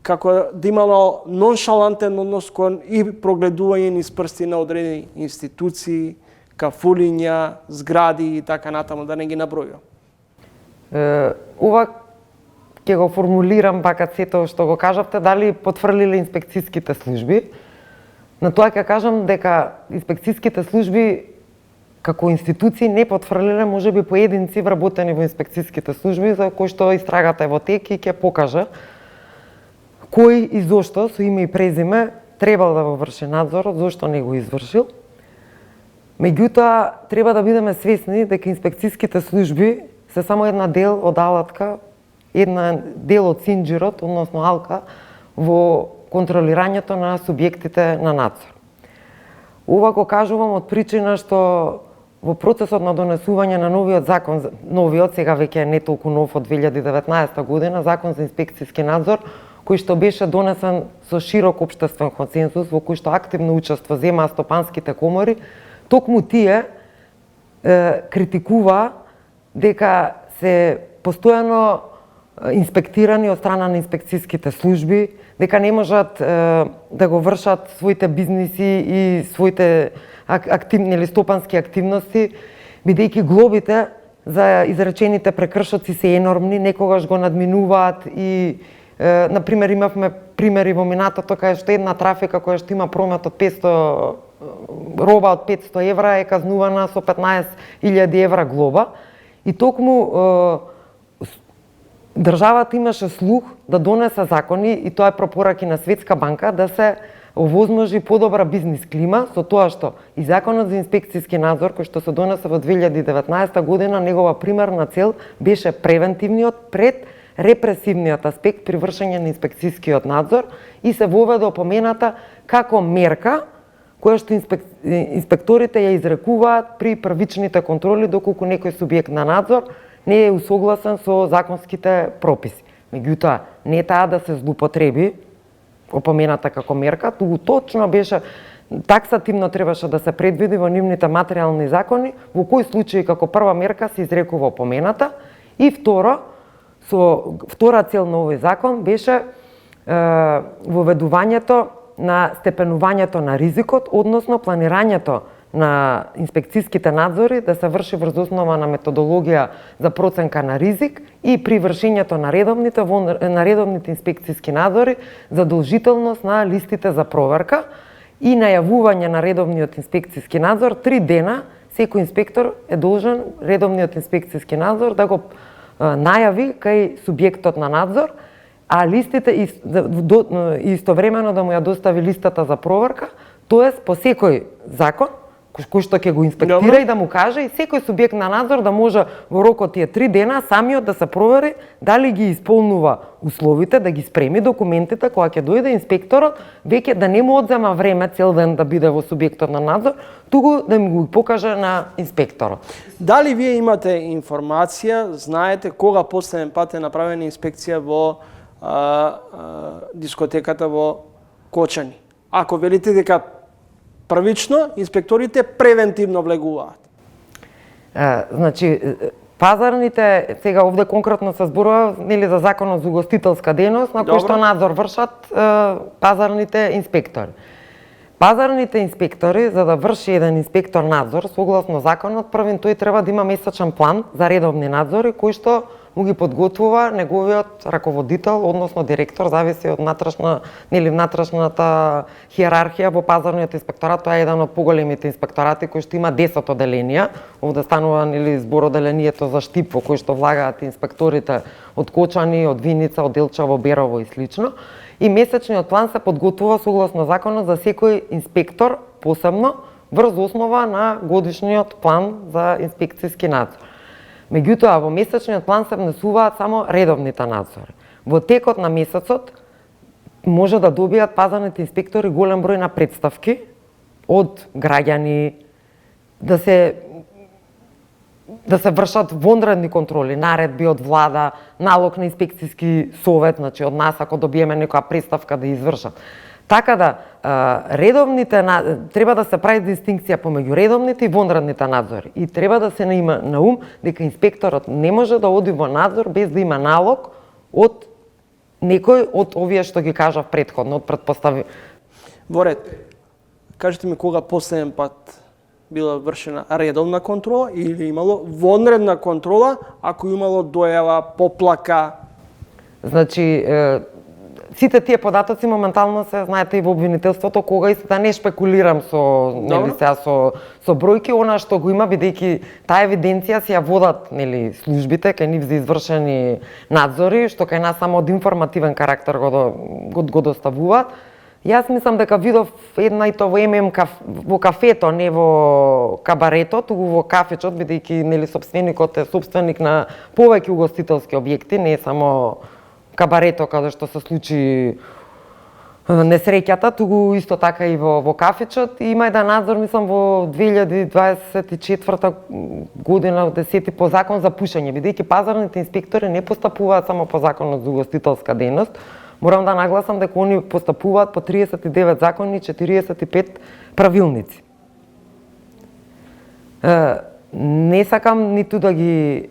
како да имало ноншалантен однос кон и прогледување низ прсти на одредени институции, кафулиња, згради и така натаму, да не ги набројувам. Ова ќе го формулирам вака сето што го кажавте, дали потврлиле инспекцијските служби. На тоа ќе кажам дека инспекцијските служби како институции не потврлиле можеби поединци вработени во инспекцијските служби за кои што истрагата е во тек и ќе покажа кој и зошто со име и презиме требал да го врши надзорот, зошто не го извршил. Меѓутоа, треба да бидеме свесни дека инспекцијските служби се само една дел од алатка, една дел од синџирот, односно алка, во контролирањето на субјектите на надзор. Ова го кажувам од причина што во процесот на донесување на новиот закон, новиот сега веќе не толку нов од 2019 година, закон за инспекцијски надзор, кој што беше донесен со широк општествен консензус, во кој што активно учество земаа стопанските комори, токму тие критикува дека се постојано инспектирани од страна на инспекцијските служби, дека не можат да го вршат своите бизниси и своите активни или стопански активности, бидејќи глобите за изречените прекршоци се енормни, некогаш го надминуваат и например имавме примери во минатото кај што една трафика која што има промет од 500 роба од 500 евра е казнувана со 15.000 евра глоба и токму државата имаше слух да донесе закони и тоа е препораки на Светска банка да се овозможи подобра бизнис клима со тоа што и законот за инспекцијски надзор кој што се донесе во 2019 година негова примарна цел беше превентивниот пред репресивниот аспект при вршење на инспекцијскиот надзор и се воведе опомената како мерка која што инспекторите ја изрекуваат при првичните контроли доколку некој субјект на надзор не е усогласен со законските прописи. Меѓутоа, не таа да се злоупотреби опомената како мерка, туку точно беше таксативно требаше да се предвиди во нивните материјални закони во кој случај како прва мерка се изрекува опомената и втора цел на овој закон беше воведувањето на степенувањето на ризикот, односно планирањето на инспекцијските надзори да се врши врз основа на методологија за проценка на ризик и при вршењето на редовните инспекцијски надзори задолжителност на листите за проверка и најавување на редовниот инспекцијски надзор 3 дена секој инспектор е должен редовниот инспекцијски надзор да го најави кај субјектот на надзор, а листите истовремено да му ја достави листата за проверка, тоест по секој закон кој што ќе го инспектира и да му каже и секој субјект на надзор да може во рокот тие 3 дена самиот да се провери дали ги исполнува условите, да ги спреми документите кога ќе дојде инспекторот, веќе да не му одзема време цел ден да биде во субјектот на надзор, туку да му го покаже на инспекторот. Дали вие имате информација, знаете кога последен пат е направена инспекција во дискотеката во Кочани? Ако велите дека првично, инспекторите превентивно влегуваат. Значи, пазарните, сега овде конкретно се зборува нели за законот за угостителска дејност, на кој што надзор вршат пазарните инспектори. Пазарните инспектори, за да врши еден инспектор надзор, согласно законот, првин тој треба да има месечен план за редовни надзори, кој што му ги подготвува неговиот раководител, односно директор, зависи од внатрешната хиерархија во пазарниот инспекторат. Тоа е еден од поголемите инспекторати кој што има 10 оделенија. Овде станува збор оделението за Штип во кој што влагаат инспекторите од Кочани, од Виница, од Делчево, Берово и слично. И месечниот план се подготвува согласно законот за секој инспектор посебно врз основа на годишниот план за инспекцијски надзор. Меѓутоа, во месечниот план се внесуваат само редовните надзори. Во текот на месецот може да добијат пазарните инспектори голем број на претставки од граѓани, да се вршат вонредни контроли, наредби од влада, налог на инспекцијски совет, значи од нас ако добиеме некоја претставка да извршат. Така да, треба да се прави дистинкција помеѓу редовните и вонредните надзори. И треба да се има на ум дека инспекторот не може да оди во надзор без да има налог од некој од овие што ги кажав претходно, од претпостави. Во ред, кажете ми кога последен пат била вршена редовна контрола или имало вонредна контрола ако имало дојава, поплака? Значи, сите тие податоци моментално се знаете и во обвинителството, кога и да не шпекулирам со бројки, она што го има, бидејќи таа евиденција си ја водат службите кај нив за извршени надзори, што кај нас само од информативен карактер го доставуваат. Јас мислам дека видов една и тоа во кафето, не во кабарето, туку во кафечот, бидејќи нели сопственикот е сопственик на повеќе угостителски објекти, не само кабарето каде што се случи несреќата, туку исто така и во кафечот. Има еден надзор, мислам, во 2024 година, 10 по закон за пушење, бидејќи пазарните инспектори не постапуваат само по законот за угостителска дејност. Морам да нагласам дека они постапуваат по 39 закони и 45 правилници. Не сакам ниту да ги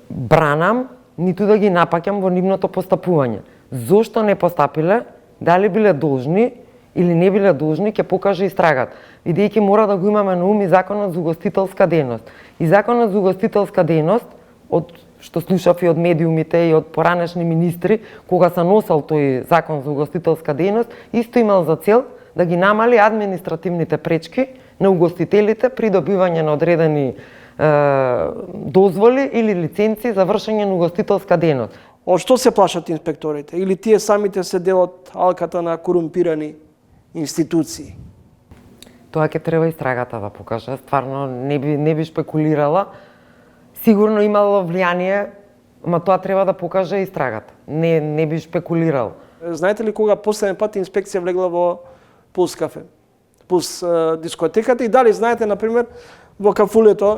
бранам, ниту да ги напаќам во нивното постапување. Зошто не постапиле, дали биле должни или не биле должни, ќе покаже истрагата. Бидејќи мора да го имаме на ум и законот за угостителска дејност. И законот за угостителска дејност, од што слушав и од медиумите и од поранешни министри, кога се носел тој закон за угостителска дејност, исто имал за цел да ги намали административните пречки на угостителите при добивање на одредени дозволи или лиценци за вршење на угостителска дејност. Од што се плашат инспекторите? Или тие самите се дел од алката на корумпирани институции? Тоа ќе треба истрагата да покаже. Стварно не би шпекулирала. Сигурно имало влијание, ама тоа треба да покаже истрагата. Не би шпекулирал. Знаете ли кога последен пат инспекција влегла во Пулс кафе? Пулс дискотеката и дали знаете, например, во кафулето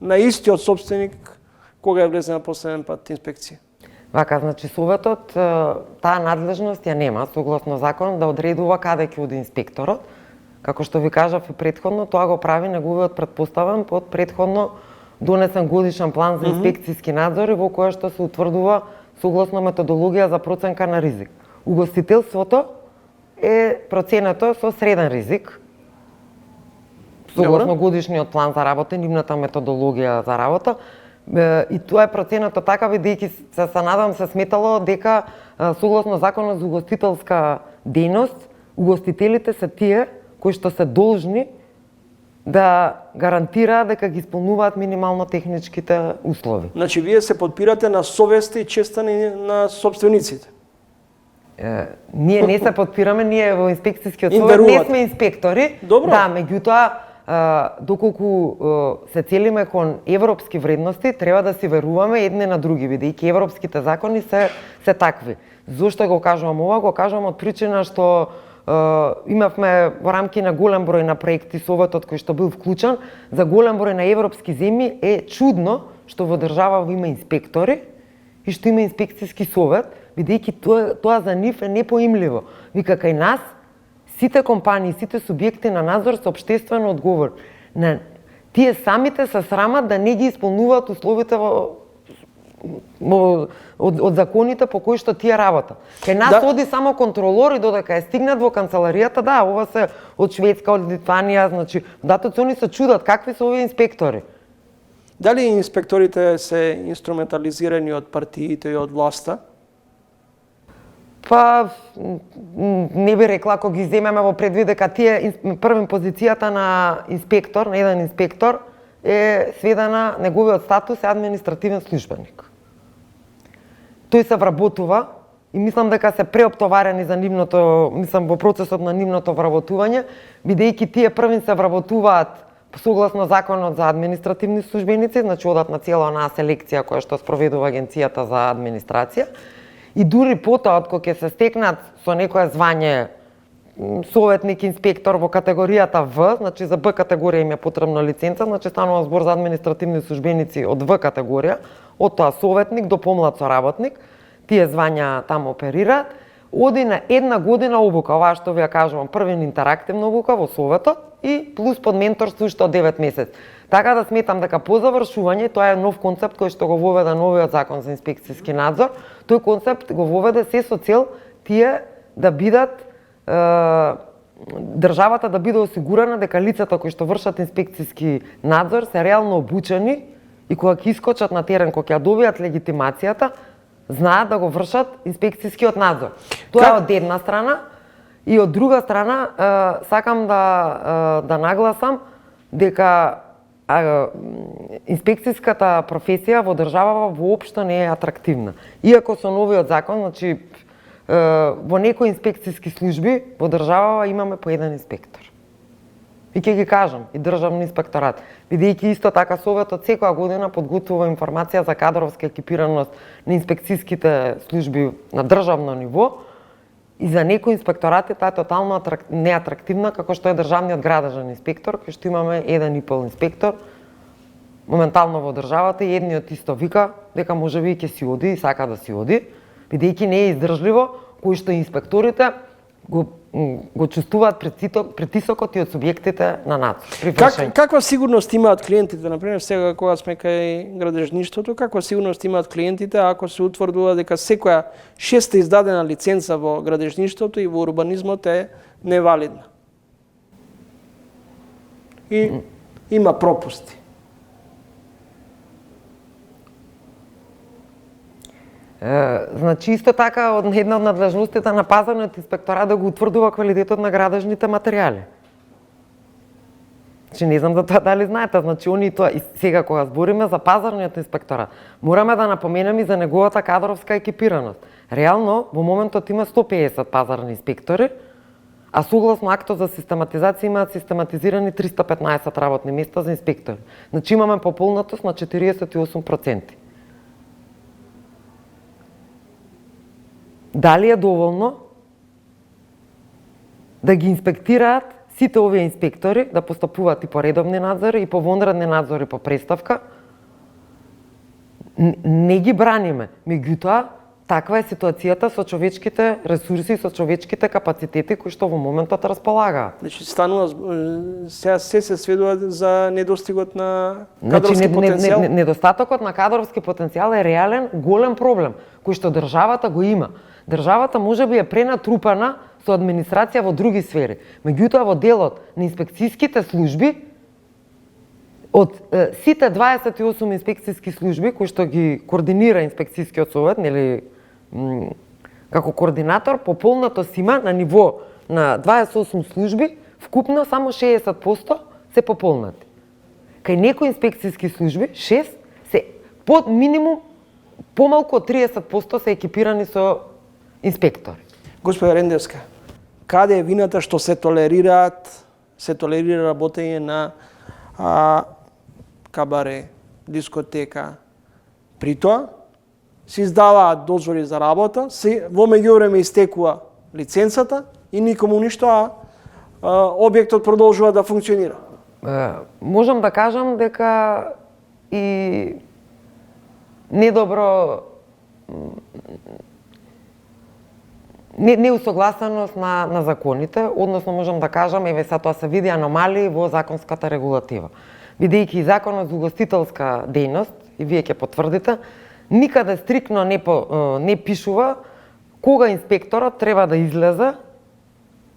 на истиот собственик кога е влезена последен пат инспекција? Вака, значи Советот таа надлежност ја нема, согласно закон, да одредува каде ќе оди инспекторот. Како што ви кажав и претходно, тоа го прави неговиот претпоставен под претходно донесен годишен план за инспекцијски надзор во која што се утврдува согласно методологија за проценка на ризик. Угостителството е проценето со среден ризик, согласно годишниот план за работа, нивната методологија за работа. И тоа е проценето така, бидејќи се надам се сметало дека согласно законот за угостителска дејност, угостителите се тие кои што се должни да гарантираат дека ги исполнуваат минимално техничките услови. Значи, вие се подпирате на совеста и честа на собствениците? Ние не се подпираме, ние во инспекцијскиот совет не сме инспектори. Добро. Да, меѓутоа, доколку се целиме кон европски вредности, треба да си веруваме едни на други, бидејќи европските закони се такви. Зошто го кажувам ова? Го кажувам од причина што имавме во рамки на голем број на проекти Советот кој што бил вклучен, за голем број на европски земји е чудно што во држава има инспектори и што има инспекцијски совет, бидејќи тоа за нив е непоимливо. Вика, кај нас сите компании, сите субјекти на надзор се општествено одговор. Тие самите се срамат да не ги исполнуваат условите од законите по кои што тие работат. Кај нас оди само контролор и додека е стигнат во канцеларијата, да, ова се од Шведска, од Литванија, значи, датоци они се чудат какви се овие инспектори. Дали инспекторите се инструментализирани од партиите и од власта? Па, не би рекла, ако ги земеме во предвид дека тие првим позицијата на инспектор, на еден инспектор, е сведена, неговиот статус е административен службеник. Тој се вработува и мислам дека се преоптоварени за нивното, мислам во процесот на нивното вработување, бидејќи тие првин се вработуваат согласно законот за административни службеници, значи одат на цела онаа селекција која што спроведува Агенцијата за администрација. И дури потоа, кога ќе се стекнат со некое звање советник, инспектор во категоријата В, значи за Б категорија им е потребна лиценца, значи станува збор за административни службеници од В категорија, од тоа советник до помлад соработник, тие звања таму оперираат, оди на една година обука, оваа што ви ја кажувам, првин интерактивна обука во Советот и плюс под менторство уште од 9 месец. Така да сметам дека по завршување, тоа е нов концепт кој што го воведе новиот закон за инспекцијски надзор, тој концепт го воведе се со цел тие да бидат државата да биде осигурана дека лицата кои што вршат инспекцијски надзор се реално обучени и кога ќе искочат на терен, кога ќе добијат легитимацијата, знаат да го вршат инспекцијскиот надзор. Тоа е од една страна и од друга страна сакам да нагласам дека инспекцијската професија во државава воопшто не е атрактивна. Иако со новиот закон, значи во некои инспекцијски служби во државава имаме по еден инспектор. И ќе ги кажам, и државни инспекторат, бидејќи исто така Советот секоја година подготвува информација за кадровска екипираност на инспекцијските служби на државно ниво, и за некои инспекторати таа е тотално неатрактивна, како што е државниот градежен инспектор, кај што имаме 1,5 инспектор моментално во државата, и едниот исто вика дека можеби ќе си оди и сака да си оди, бидејќи не е издржливо кои што инспекторите го чувствуваат притисокот и од субјектите на надзор при вршење. Каква сигурност имаат клиентите, например, сега кога сме кај градежништвото, каква сигурност имаат клиентите ако се утврдува дека секоја шеста издадена лиценца во градежништвото и во урбанизмот е невалидна? И има пропусти. Значи, исто така, една од надлежностите на пазарниот инспекторат да го утврдува квалитетот на градежните материјали. Значи, не знам за тоа дали знаете, значи, они тоа, и сега кога збориме за пазарниот инспекторат, мораме да напоменеме и за неговата кадровска екипираност. Реално, во моментот има 150 пазарни инспектори, а согласно актот за систематизација имаат систематизирани 315 работни места за инспектори. Значи, имаме пополнатост на 48%. Дали е доволно да ги инспектираат сите овие инспектори, да постапуваат и по редовни надзори, и по вонредни надзори по преставка? Не ги браниме, меѓутоа, таква е ситуацијата со човечките ресурси и со човечките капацитети кои што во моментот располагаат. Значи, станува, сега се сведува за недостигот на кадровски потенцијал? Значи, недостатокот на кадровски потенцијал е реален, голем проблем, кој што државата го има. Државата можеби е пренатрупана со администрација во други сфери. Меѓутоа, во делот на инспекцијските служби, од сите 28 инспекцијски служби кои што ги координира инспекцијскиот совет, нели како координатор, пополнатост има на ниво на 28 служби, вкупно само 60% се пополнати. Кај некои инспекцијски служби, 6 се под минимум помалку од 30% се екипирани со инспектори. Господа Рендевска, каде е вината што се толерира работење на кабаре, дискотека? При тоа се издаваат дозволи за работа, во меѓувреме истекува лиценцата и никому ништо, објектот продолжува да функционира. Можам да кажам дека и недобро неусогласеност на законите, односно можам да кажам, еве сега тоа се види аномалии во законската регулатива. Бидејќи и законот за угостителска дејност, и вие ќе потврдите, никаде стрикно не пишува кога инспекторот треба да излезе,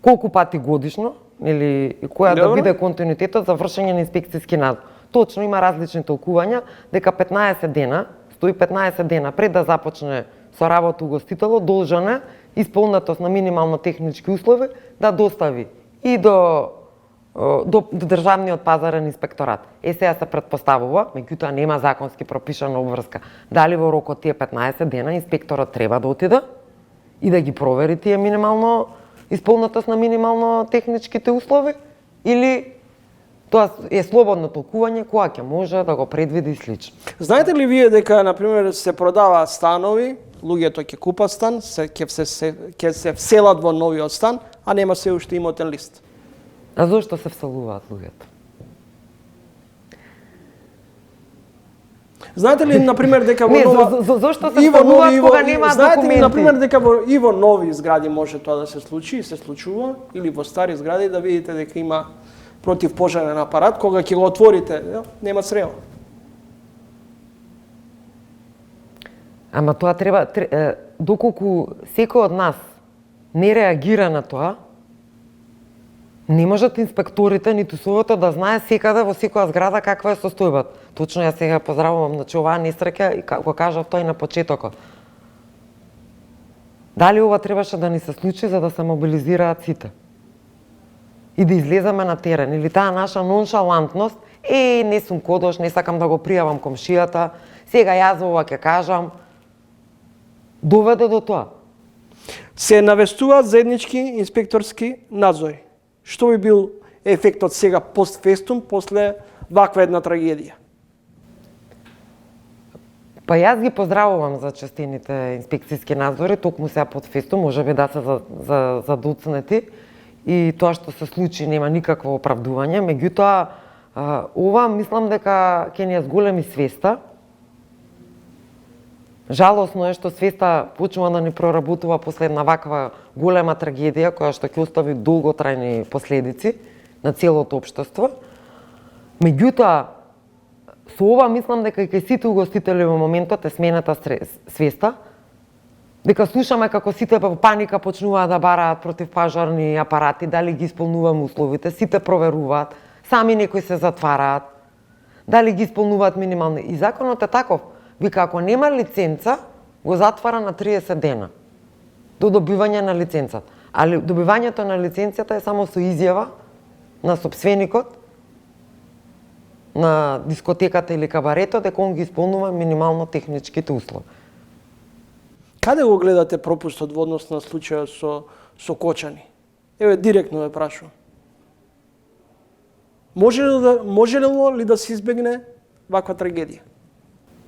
колку пати годишно, или која да биде континуитетот за вршење на инспекцијски надзор. Точно има различни толкувања дека 15 дена, 115 дена пред да започне со работа угостителот, должен е исполнетост на минимално технички услови да достави и до државниот пазарен инспекторат. Сега се претпоставува, меѓутоа нема законски пропишана обврска, дали во рокот тие 15 дена инспекторот треба да отиде и да ги провери тие минимално исполнетост на минимално техничките услови, или тоа е слободно толкување која ќе може да го предвиди и слично. Знаете ли вие дека, например, се продаваат станови, луѓето ќе купат стан, ќе се вселат во новиот стан, а нема се уште имотен лист? А зошто се вселуваат луѓето? Знаете ли, например, дека во нова... Зошто се вселуваат кога нема документи? Знаете ли, например, дека и во нови згради може тоа да се случи, и се случува, или во стари згради да видите дека има противпожарен апарат, кога ќе го отворите, нема срева. Ама тоа треба, доколку секој од нас не реагира на тоа, не можат инспекторите ниту Советот да знае секаде во секоја зграда каква е состојбата. Точно јас сега поздравувам, значи оваа несреќа и како кажав тој на почетокот. Дали ова требаше да ни се случи за да се мобилизираат сите? И да излеземе на терен, или таа наша ноншалантност, не сум кодош, не сакам да го пријавам комшијата, сега јас ова ќе кажам, доведе до тоа. Се навестуваат заеднички инспекторски надзори. Што би бил ефектот сега постфестум после ваква една трагедија? Па јас ги поздравувам за честените инспекцијски надзори, токму сега под фестум, можеби да се задоцнети и тоа што се случи нема никакво оправдување, меѓутоа ова мислам дека ќе ни ја зголеми свеста. Жалосно е што свеста почнува да ни проработува после една ваква голема трагедија која што ќе остави долготрајни последици на целото општество. Меѓутоа, со ова мислам дека и кај сите угостители во моментот е смената свеста, дека слушаме како сите во паника почнуваат да бараат противпажарни апарати, дали ги исполнуваме условите, сите проверуваат, сами некои се затвараат, дали ги исполнуваат минимални. И законот е таков, вика ако нема лиценца, го затвара на 30 дена до добивање на лиценцата. Али добивањето на лиценцијата е само со изјава на сопственикот на дискотеката или кабарето дека он ги исполнува минимално техничките услови. Каде го гледате пропустот во однос на случајот со Кочани? Еве директно ве прашувам. Можело ли да се избегне ваква трагедија?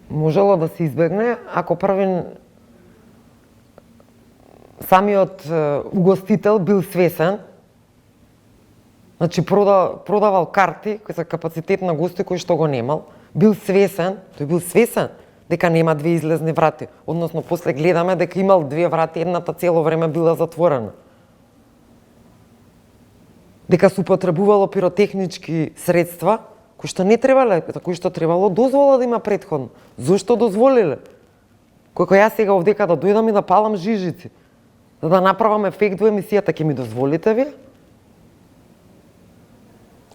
Можело да се избегне ако првин самиот угостител бил свесен, значи продавал карти кои за капацитет на гости кои што го немал, бил свесен дека нема две излезни врати, односно после гледаме дека имал две врати, едната цело време била затворена. Дека се употребувало пиротехнички средства кои што не требале, за кои што требало дозвола да има претходно. Зошто дозволиле? Кога јас сега овдека да дојдам и да палам жижици, за да направам ефект во емисијата, ќе ми дозволите вие?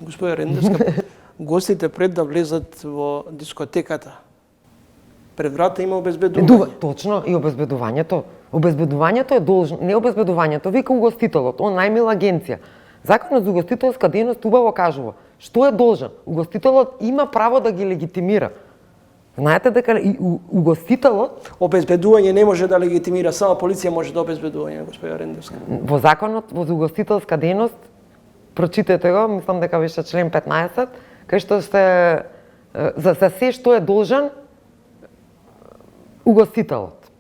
Господи Рендевска, гостите пред да влезат во дискотеката, пред врата има обезбедување. Точно, и обезбедувањето. Обезбедувањето е должно, не обезбедувањето, вика угостителот, он најмил агенција. Законот за угостителска дејност убаво кажува што е должен. Угостителот има право да ги легитимира. Знаете дека и угостителот Обезбедување не може да легитимира, само полиција може да обезбедување, господи Рендевска. во законот во угостителска дејност, прочитете го, мислам дека беше член 15, кај што се за се што е должен угостителот.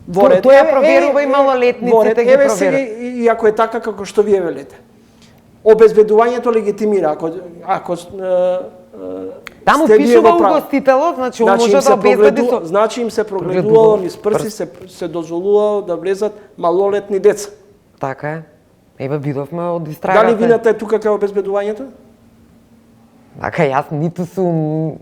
Тој ја проверува и малолетниците ги проверува. И ако е така како што вие велите. Обезбедувањето легитимира, ако Таму пишува угостителот, значи он може да обезбеди со... Значи им се прогледувало низ прси, се дозволувало да влезат малолетни деца. Така е. Еве видовме од истрагата. Дали вината е тука кај обезбедувањето? Така јас ниту сум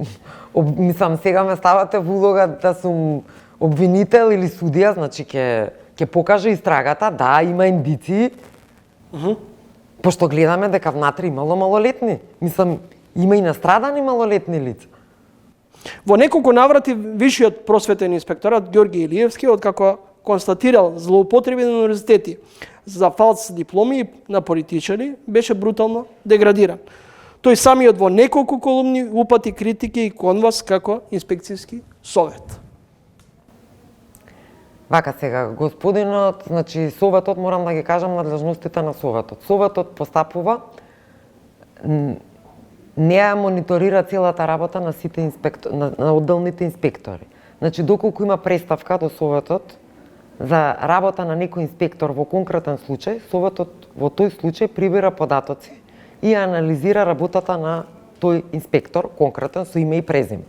мислам сега ме ставате во улога да сум обвинител или судија, значи ќе покаже истрагата, да, има индиции. Пошто гледаме дека внатре имало малолетни. Мислам, има и настрадани малолетни лица. Во неколку наврати вишиот просветен инспекторат Ѓорги Илиевски, откако констатирал злоупотреби на универзитети за фалс дипломи на политичари, беше брутално деградиран. Тој самиот во неколку колумни упати критики и кон вас како инспекцијски совет. Вака сега, господинот, значи советот, морам да ги кажам надлежностите на советот. Советот постапува, не ја мониторира целата работа на сите на одделните инспектори. Значи, доколку има преставка до советот за работа на некој инспектор во конкретен случај, советот во тој случај прибира податоци и анализира работата на тој инспектор конкретен со име и презиме.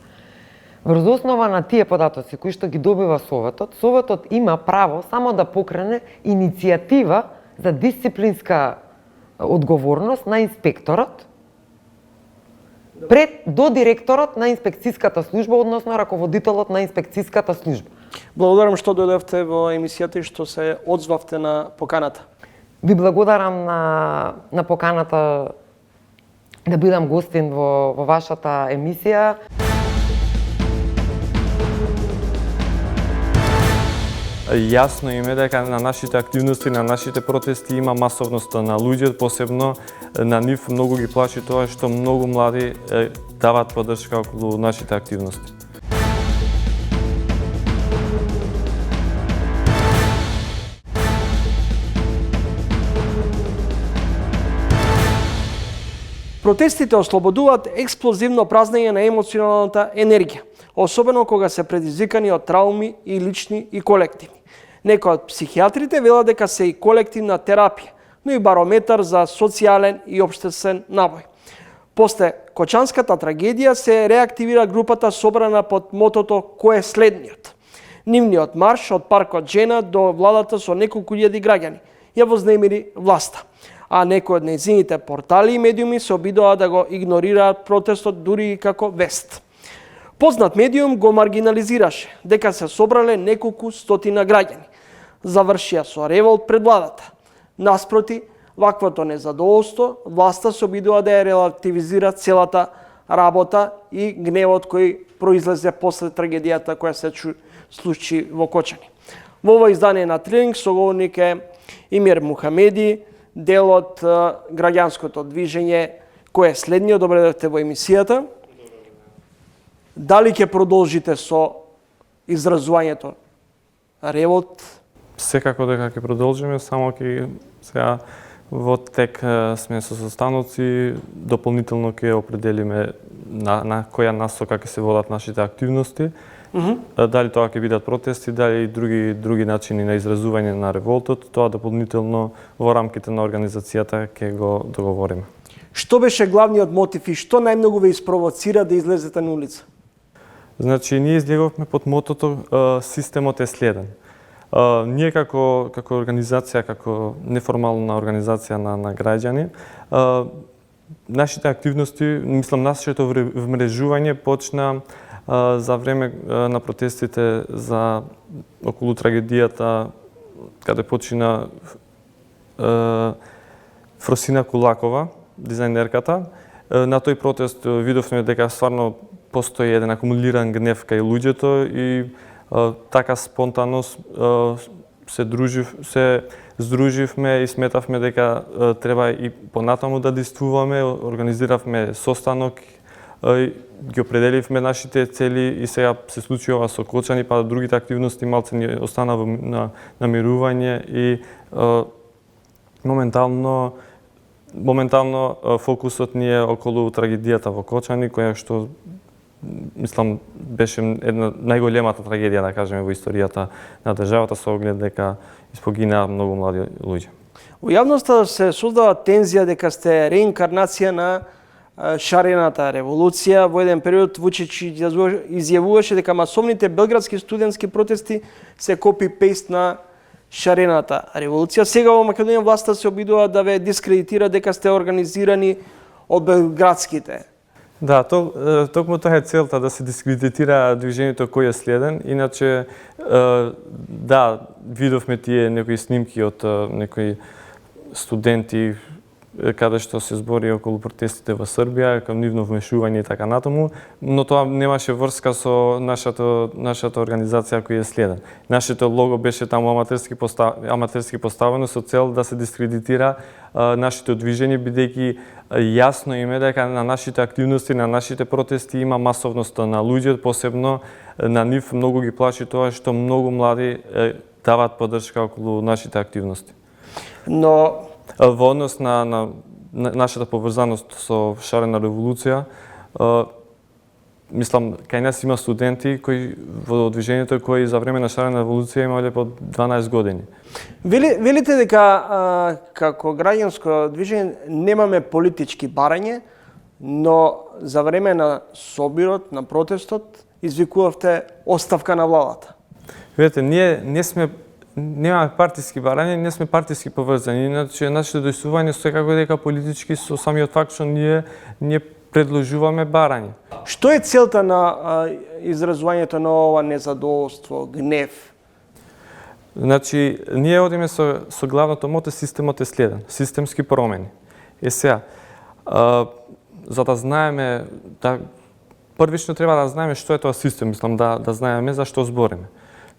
Врз основа на тие податоци кои што ги добива советот, советот има право само да покрене иницијатива за дисциплинска одговорност на инспекторот до директорот на инспекцијската служба, односно раководителот на инспекцијската служба. Благодарам што дојдовте во емисијата и што се одзвавте на поканата. Ви благодарам на поканата да бидам гостин во вашата емисија. Јасно им е дека на нашите активности, на нашите протести има масовност на луѓе, посебно на нив многу ги плаши тоа што многу млади дават поддршка околу нашите активности. Протестите ослободуваат експлозивно празнење на емоционалната енергија, особено кога се предизвикани од трауми и лични и колективни. Некои од психијатрите велат дека се и колективна терапија, но и барометар за социјален и општествен набој. После Кочанската трагедија се реактивира групата собрана под мотото "Кој е следниот?". Нивниот марш од паркот Джена до владата со неколку илјади граѓани ја вознемири власта, а некои од нејзините портали и медиуми се обидоа да го игнорираат протестот дури и како вест. Познат медиум го маргинализираше дека се собрале неколку стотина граѓани. Завршија со револт пред владата. Наспроти, ваквото незадоволство, власта се обидува да ја релативизира целата работа и гневот кој произлезе после трагедијата која се случи во Кочани. Во ова издание на Тренинг соговорник е Имир Мухамеди, дел од граѓанското движење Кој е следниот. Добре дојдовте во емисијата. Дали ќе продолжите со изразувањето револт? Секако дека ќе продолжиме, само ќе сега во тек сме со состаноци, дополнително ќе определиме на која насока ќе се водат нашите активности. Дали тоа ќе бидат протести, дали и други начини на изразување на револтот, тоа дополнително во рамките на организацијата ќе го договориме. Што беше главниот мотив и што најмногу ве испровоцира да излезете на улица? Значи, ние излеговме под мотото "Системот е следен". Ние како организација, како неформална организација на граѓани, нашите активности, нашето вмрежување почна за време на протестите за околу трагедијата каде почина Фросина Кулакова, дизајнерката. На тој протест видовме дека стварно постои еден акумулиран гнев кај луѓето и така спонтано се здруживме и сметавме дека треба и понатаму да действуваме, организиравме состанок, ги определивме нашите цели и сега се случи ова со Кочани, па другите активности малце ни остана на намирување и моментално фокусот ни е околу трагедијата во Кочани, која што мислам беше една најголемата трагедија, да кажеме, во историјата на државата, со оглед дека испогинаа многу млади луѓе. Во јавноста се создава тензија дека сте реинкарнација на шарената револуција. Во еден период Вучич изјавуваше дека масовните белградски студентски протести се копи-пейст на шарената револуција. Сега во Македонија власта се обидува да ве дискредитира дека сте организирани од белградските. Да, токму тоа е целта, да се дискредитира движењето Кој е следен. Иначе, да, видовме тие некои снимки од некои студенти каде што се збори околу протестите во Србија, кон нивно вмешување и така натаму, но тоа немаше врска со нашата организација Кој е следен. Нашето лого беше таму аматерски поставено со цел да се дискредитира нашето движење, бидејќи јасно им е дека на нашите активности, на нашите протести има масовност на луѓе, посебно на нив многу ги плаши тоа што многу млади даваат поддршка околу нашите активности. Но во однос на нашата поврзаност со шарена револуција, мислам, кај нас има студенти кои во движењето кои за време на шарена револуција имале по 12 години. Велите дека како граѓанско движење немаме политички барање, но за време на собирот, на протестот, извикувавте оставка на владата. Видете, ние немаме партиски барања, не сме партиски поврзани, иначе нашето действување секако дека политички со самиот факт што ние предложуваме барање. Што е целта на изразувањето на ова незадоволство, гнев? Значи, ние одиме со главното мото "Системот е следен", системски промени. Сега, за да знаеме, првично треба да знаеме што е тоа систем, мислам да знаеме за што збориме.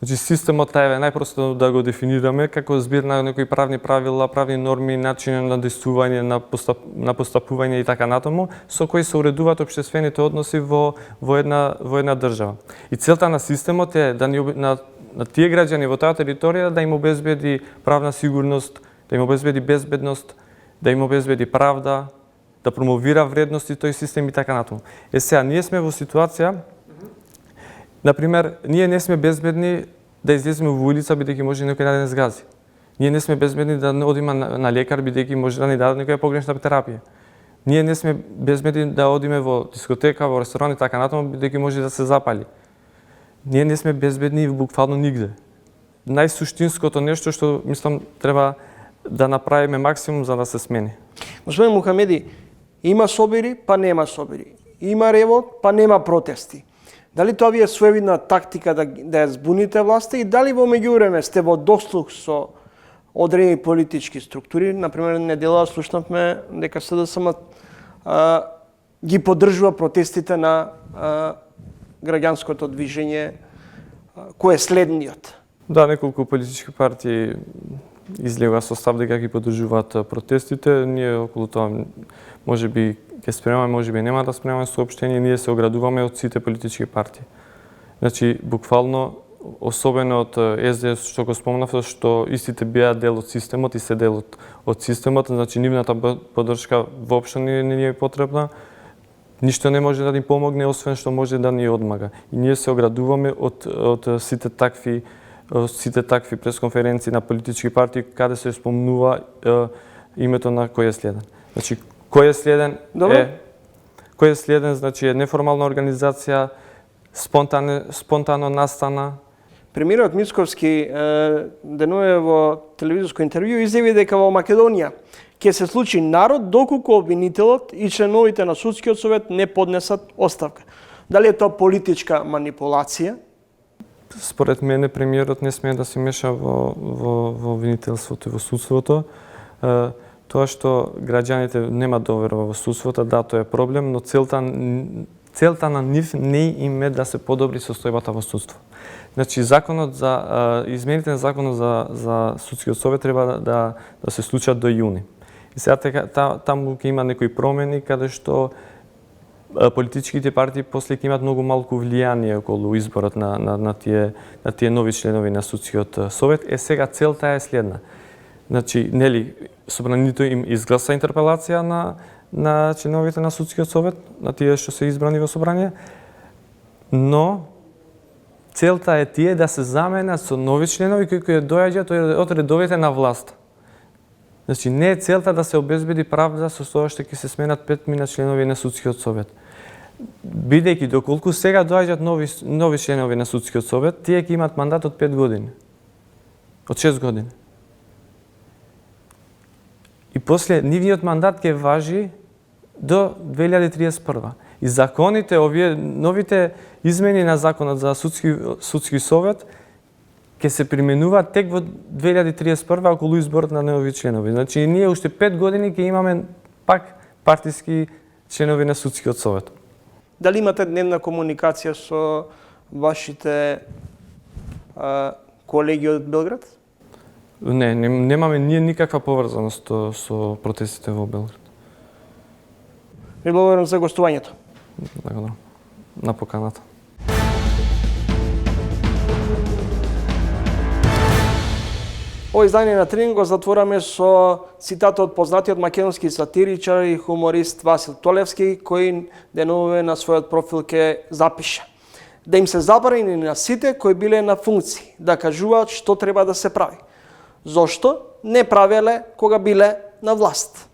Значи, системот е најпросто да го дефинираме како збир на некои правни правила, правни норми, начини на действување, на постапување и така натаму, со кои се уредуваат општествените односи во една држава. И целта на системот е да на тие граѓани во таа територија да им обезбеди правна сигурност, да им обезбеди безбедност, да им обезбеди правда, да промовира вредности тој систем и така натаму. Сега, ние сме во ситуација, например, ние не сме безбедни да излеземе во улица бидејќи може некој да не згази. Ние не сме безбедни да не одиме на лекар бидејќи може да ни дадат некоја погрешна терапија. Ние не сме безбедни да одиме во дискотека, во ресторан и така натаму бидејќи може да се запали. Ние не сме безбедни буквално нигде. Најсуштинското нешто што мислам треба да направиме максимум за да се смени. Господин Мухамеди, има собири, па нема собири. Има револт, па нема протести. Дали тоа ви е своевидна тактика да ја збуните власта и дали во меѓувреме сте во дослух со одредени политички структури? Например, неделава слушнавме дека СДСМ ги поддржува протестите на граѓанското движење, кој е следниот? Да, неколку политички партии излега со став дека ги поддржуваат протестите. Ние околу тоа можеби ќе спремаме, можеби нема да спремаме соопштение, ние се оградуваме од сите политички партии. Значи, буквално, особено од СДС, што го спомнав, што истите беа дел од системот и се дел од системот, значи нивната поддршка воопшто не е потребна. Ништо не може да ни помогне, освен што може да ни одмага. И ние се оградуваме од сите такви пресконференции на политички партии каде се спомнува името на кој е следен. Значи, кој е следен, значи е неформална организација, спонтано настана. Премиерот Мицковски денуве во телевизиско интервју изјави дека во Македонија ќе се случи народ доколку обвинителот и членовите на судскиот совет не поднесат оставка. Дали е тоа политичка манипулација? Според мене премиерот не смее да се меша во обвинителството и во судството. Тоа што граѓаните нема доверба во судството, да, тоа е проблем, но целта на нив не им е да се подобри состојбата во судство. Значи, измените на законот за судскиот совет треба да се случат до јуни. И сега таму ќе има некои промени каде што политичките партии после ќе имат многу малку влијание околу изборот на тие нови членови на судскиот совет. Сега целта е следна. Значи, нели, собранието им изгласа интерпелација на членовите на судскиот совет, на тие што се избрани во собрание, но целта е тие да се заменат со нови членови кои доаѓаат од редовите на власт. Значи, не е целта да се обезбеди правда со тоа што ќе се сменат 5 членови на судскиот совет. Бидејќи доколку сега доаѓаат нови членови на судскиот совет, тие ќе имат мандат од 5 години. Од 6 години. И после нивниот мандат ќе важи до 2031. И законите, овие новите измени на законот за судски совет ќе се применуваат тек во 2031 околу изборот на нови членови. Значи ние уште 5 години ќе имаме пак партиски членови на судскиот совет. Дали имате дневна комуникација со вашите колеги од Белград? Не, немаме ние никаква поврзаност со протестите во Белград. Ви благодарам за гостувањето. Благодарам на поканата. Ово издание на Тренинг го затвораме со цитата од познатиот македонски сатиричар и хуморист Васил Толевски, кој денуве на својот профил ке запиша: да им се забрани на сите кои биле на функции да кажуваат што треба да се прави. Зошто не правеле кога биле на власт?